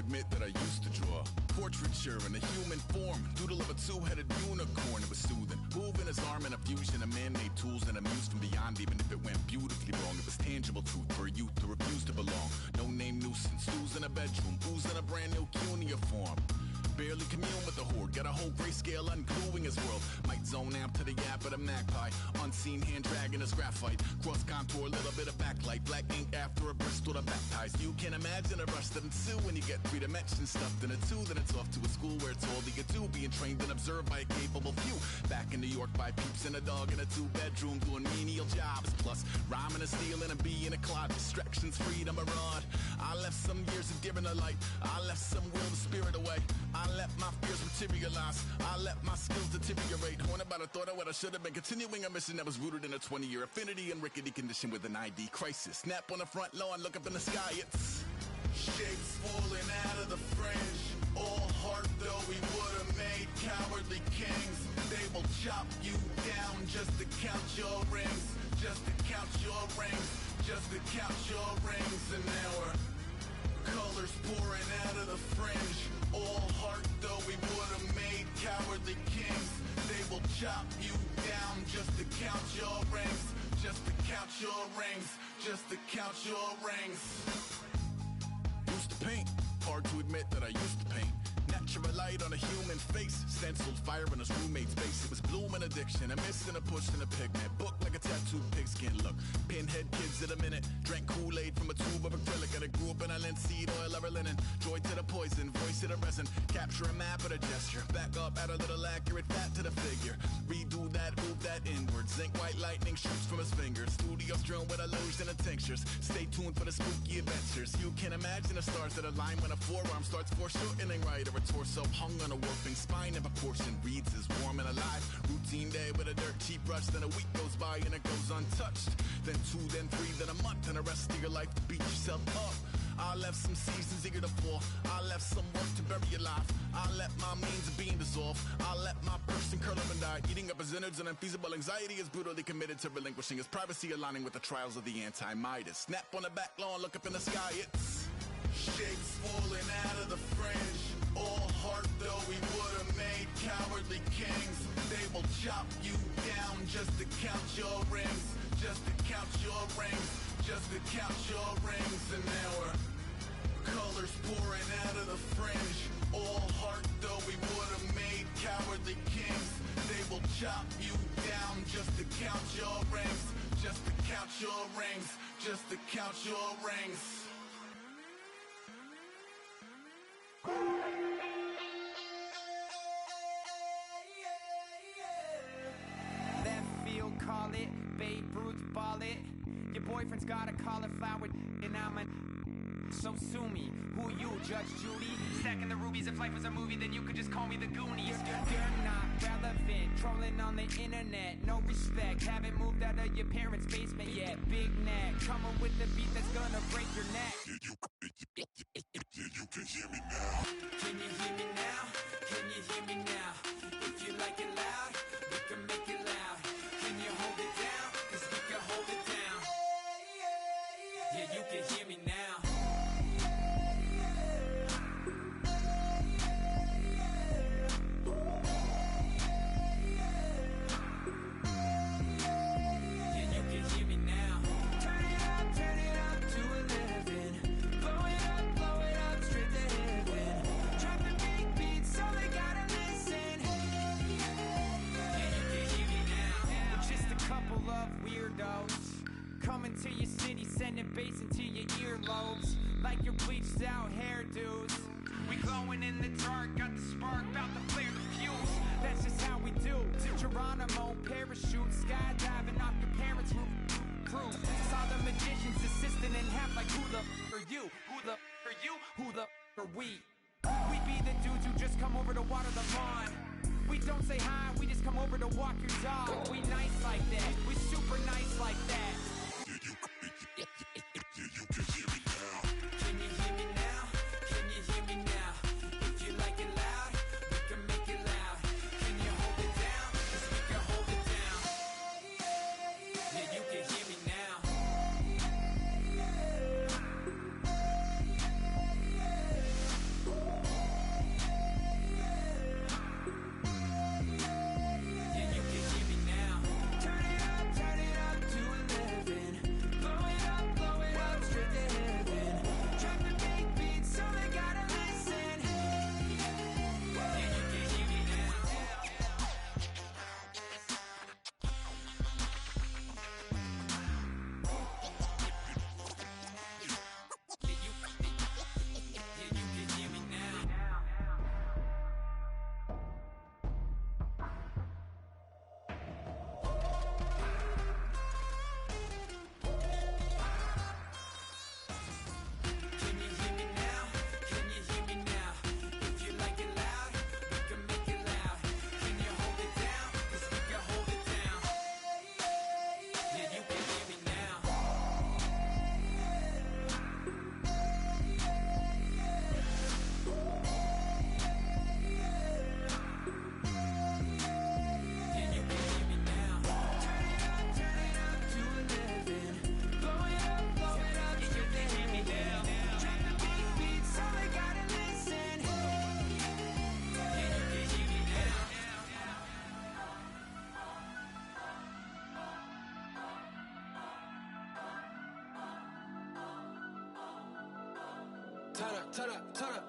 admit that I used to draw portraiture in a human form, doodle of a two-headed unicorn. It was soothing, moving his arm in a fusion of man-made tools and a muse from beyond. Even if it went beautifully wrong, it was tangible truth for a youth to refuse to belong. No name nuisance, who's in a bedroom, who's in a brand new cuneiform. Barely commune with the horde, got a whole grayscale ungluing his world. Might zone amp to the yap of the magpie, unseen hand dragging his graphite. Cross contour, little bit of backlight, black ink after a Bristol to baptize. You can imagine a rush that ensue when you get 3 dimensions stuffed in a 2. Then it's off to a school where it's all you get to, being trained and observed by a capable few. Back in New York by peeps and a dog in a 2-bedroom doing menial jobs. Plus rhyming and stealing and being a clod, distractions, freedom, a rod. I left some years of giving a light, I left some will to spirit away. I let my fears materialize, I let my skills deteriorate. Haunted by the thought of what I should have been, continuing a mission that was rooted in a 20-year affinity and rickety condition with an ID crisis. Snap on the front lawn, look up in the sky, it's shapes falling out of the fringe. All heart though we would have made cowardly kings. They will chop you down just to count your rings, just to count your rings, just to count your rings. And now we're colors pouring out of the fringe. All heart though we would have made cowardly kings. They will chop you down just to count your rings, just to count your rings, just to count your rings. Used to paint, hard to admit that I used to paint. Natural light on a human face, stenciled fire in his roommate's face. It was bloom and addiction, a miss and a push and a pigment. Book like a tattooed pigskin look. Pinhead kids in a minute, drank Kool-Aid from a tube of acrylic. And I grew up in a linseed oil or linen. Joy to the poison, voice to the resin. Capture a map of a gesture. Back up, add a little accurate fat to the figure. Redo that, move that inward. Zinc white lightning shoots from his fingers. Studio strewn with illusion and tinctures. Stay tuned for the spooky adventures. You can imagine the stars that align when a forearm starts foreshortening right, or a torso hung on a warping spine in proportion. Reads as warm and alive. Routine day with a dirt cheap brush. Then a week goes by and it goes untouched. Then 2, then 3, then a month, and the rest of your life to beat yourself up. I left some seasons eager to fall. I left some work to bury your life. I let my means of being dissolve. I let my person curl up and die. Eating up his innards and unfeasible anxiety is brutally committed to relinquishing his privacy, aligning with the trials of the anti-Midas. Snap on the back lawn, look up in the sky, it's shapes falling out of the fringe. All heart though we would have made cowardly kings. They will chop you down just to count your rings, just to count your rings, just to count your rings. And now we're colors pouring out of the fringe. All heart though we would have made cowardly kings. They will chop you down just to count your rings, just to count your rings, just to count your rings. Left field, call it. Babe Ruth, ball it. Your boyfriend's got a cauliflower, and I'm a. So sue me. Who you, Judge Judy? Stacking the rubies. If life was a movie, then you could just call me the Goonies. You're not relevant. Trolling on the internet. No respect. Haven't moved out of your parents' basement yet. Big neck. Coming with the beat that's gonna break your neck. You can hear me now. Can you hear me now? Can you hear me now? If you like it loud, we can make it loud. Can you hold it down? 'Cause we can hold it down. Yeah, you can hear me now. Yeah, you can hear me now. Turn it up to 11. Blow it up straight to heaven. Dropping big beats so they gotta listen. Yeah, you can hear me now. We're just a couple of weirdos coming to your city, sending bass into your earlobes like your bleached out hairdos. We glowing in the dark, got the spark, about to flare the fuse. That's just how we do. Geronimo, parachute, skydiving off your parents' roof. Crew, saw the magician's assistant in half like who the are you? Who the are you? Who the are we? We be the dudes who just come over to water the lawn. We don't say hi, we just come over to walk your dog. We nice like that, we super nice like that. You can hear me now. Can you hear me now? Can you hear me now? If you like it loud, we can make it loud. Can you hold it down? 'Cause we can hold it down. Yeah, you can hear me now.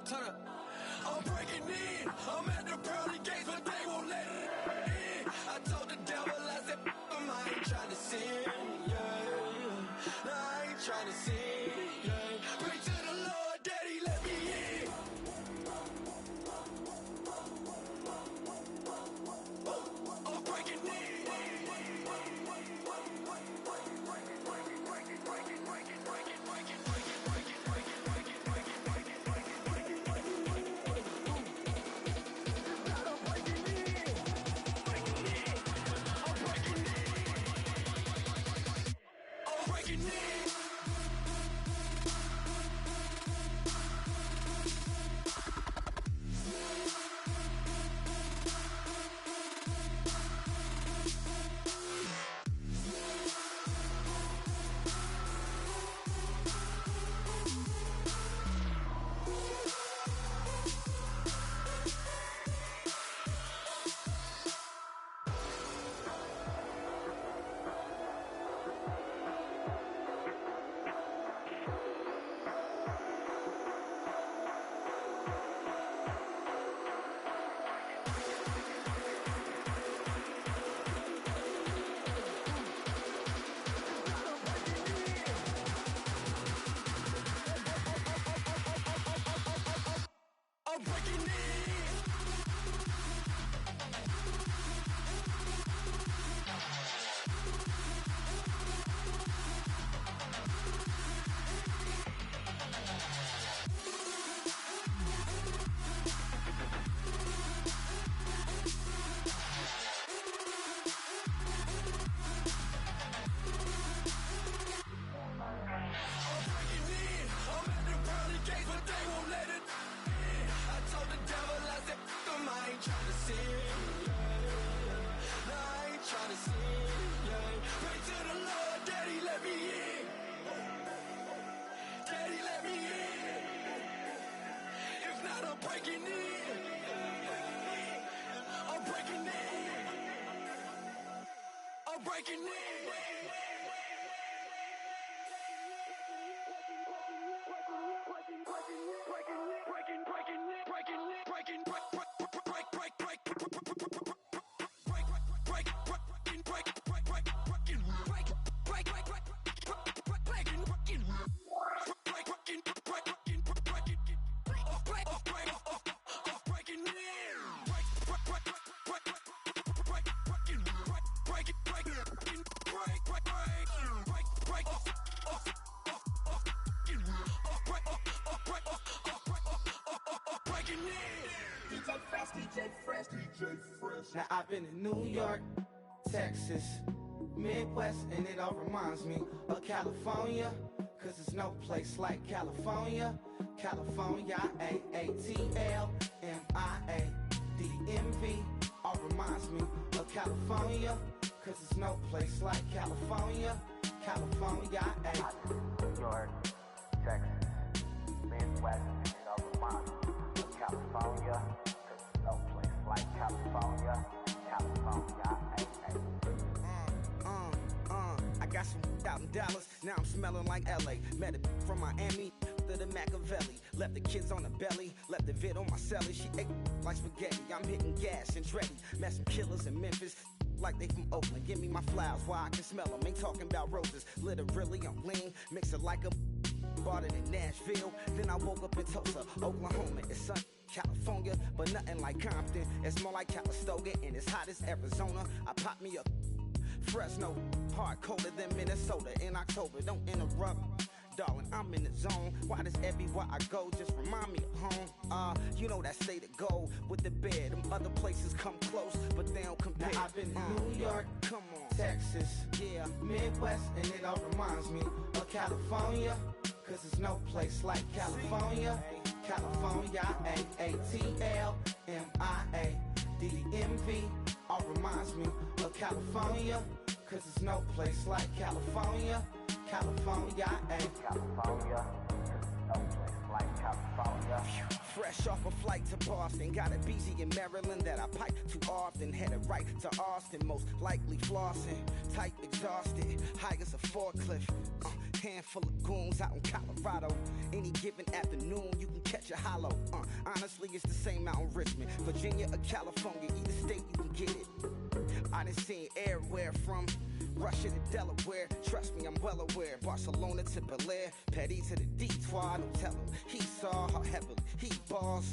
turn up. I'm breaking in. I'm at the pearly gates, but they won't let it in. I told the devil, I said, I ain't trying to sin, yeah. No, I ain't trying to sin, yeah. Pray to the Lord, Daddy, let me in. I'm breaking in. I'm breaking in. Breaking in. Now I've been in New York, Texas, Midwest, and it all reminds me of California, cause there's no place like California. California, AATLMIADMV, all reminds me of California, cause there's no place like California. California, New York, Texas, Midwest, and it all reminds me of California, cause there's no place like California. I got some out in Dallas, now I'm smelling like LA. Met a from Miami, to the Machiavelli. Left the kids on the belly, left the vid on my celly. She ate like spaghetti, I'm hitting gas and Tretti. Met some killers in Memphis, like they from Oakland. Give me my flowers while I can smell them. Ain't talking about roses, literally I'm lean. Mix it like a bought it in Nashville. Then I woke up in Tulsa, Oklahoma. It's sun, California, but nothing like Compton. It's more like Calistoga, and it's hot as Arizona. I pop me up Fresno, hard colder than Minnesota in October. Don't interrupt, darling, I'm in the zone. Why does everywhere I go just remind me of home? You know that state of gold with the bed. Them other places come close, but they don't compare. Now I've been in New York, come on, Texas, yeah, Midwest, and it all reminds me of California, cause there's no place like California. California, AATLMIADMV, all reminds me of California, cause there's no place like California. California, California, cause there's no place like California. California. Fresh off a flight to Boston, got a BZ in Maryland that I pipe too often. Headed right to Austin, most likely flossing. Tight, exhausted, high as a forklift. Handful of goons out in Colorado. Any given afternoon, you can catch a hollow. Honestly, it's the same out in Richmond, Virginia or California. Either state, you can get it. I done seen everywhere from Russia to Delaware. Trust me, I'm well aware. Barcelona to Bel Air, Petty to the Detroit. Don't tell him he saw how heavily he balls.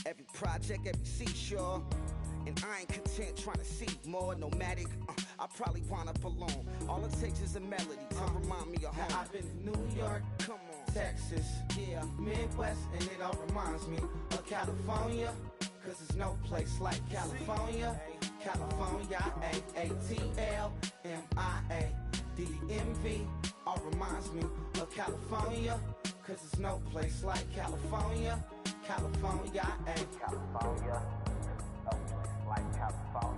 Every project, every seashore. And I ain't content trying to see more nomadic. I probably wind up alone. All it takes is a melody to remind me of home. Now I've been to New York, come on, Texas, yeah, Midwest, and it all reminds me of California. Cause there's no place like California. California, A-A-T-L-M-I-A-D-M-V. All reminds me of California. Cause there's no place like California. California, California, no place like California.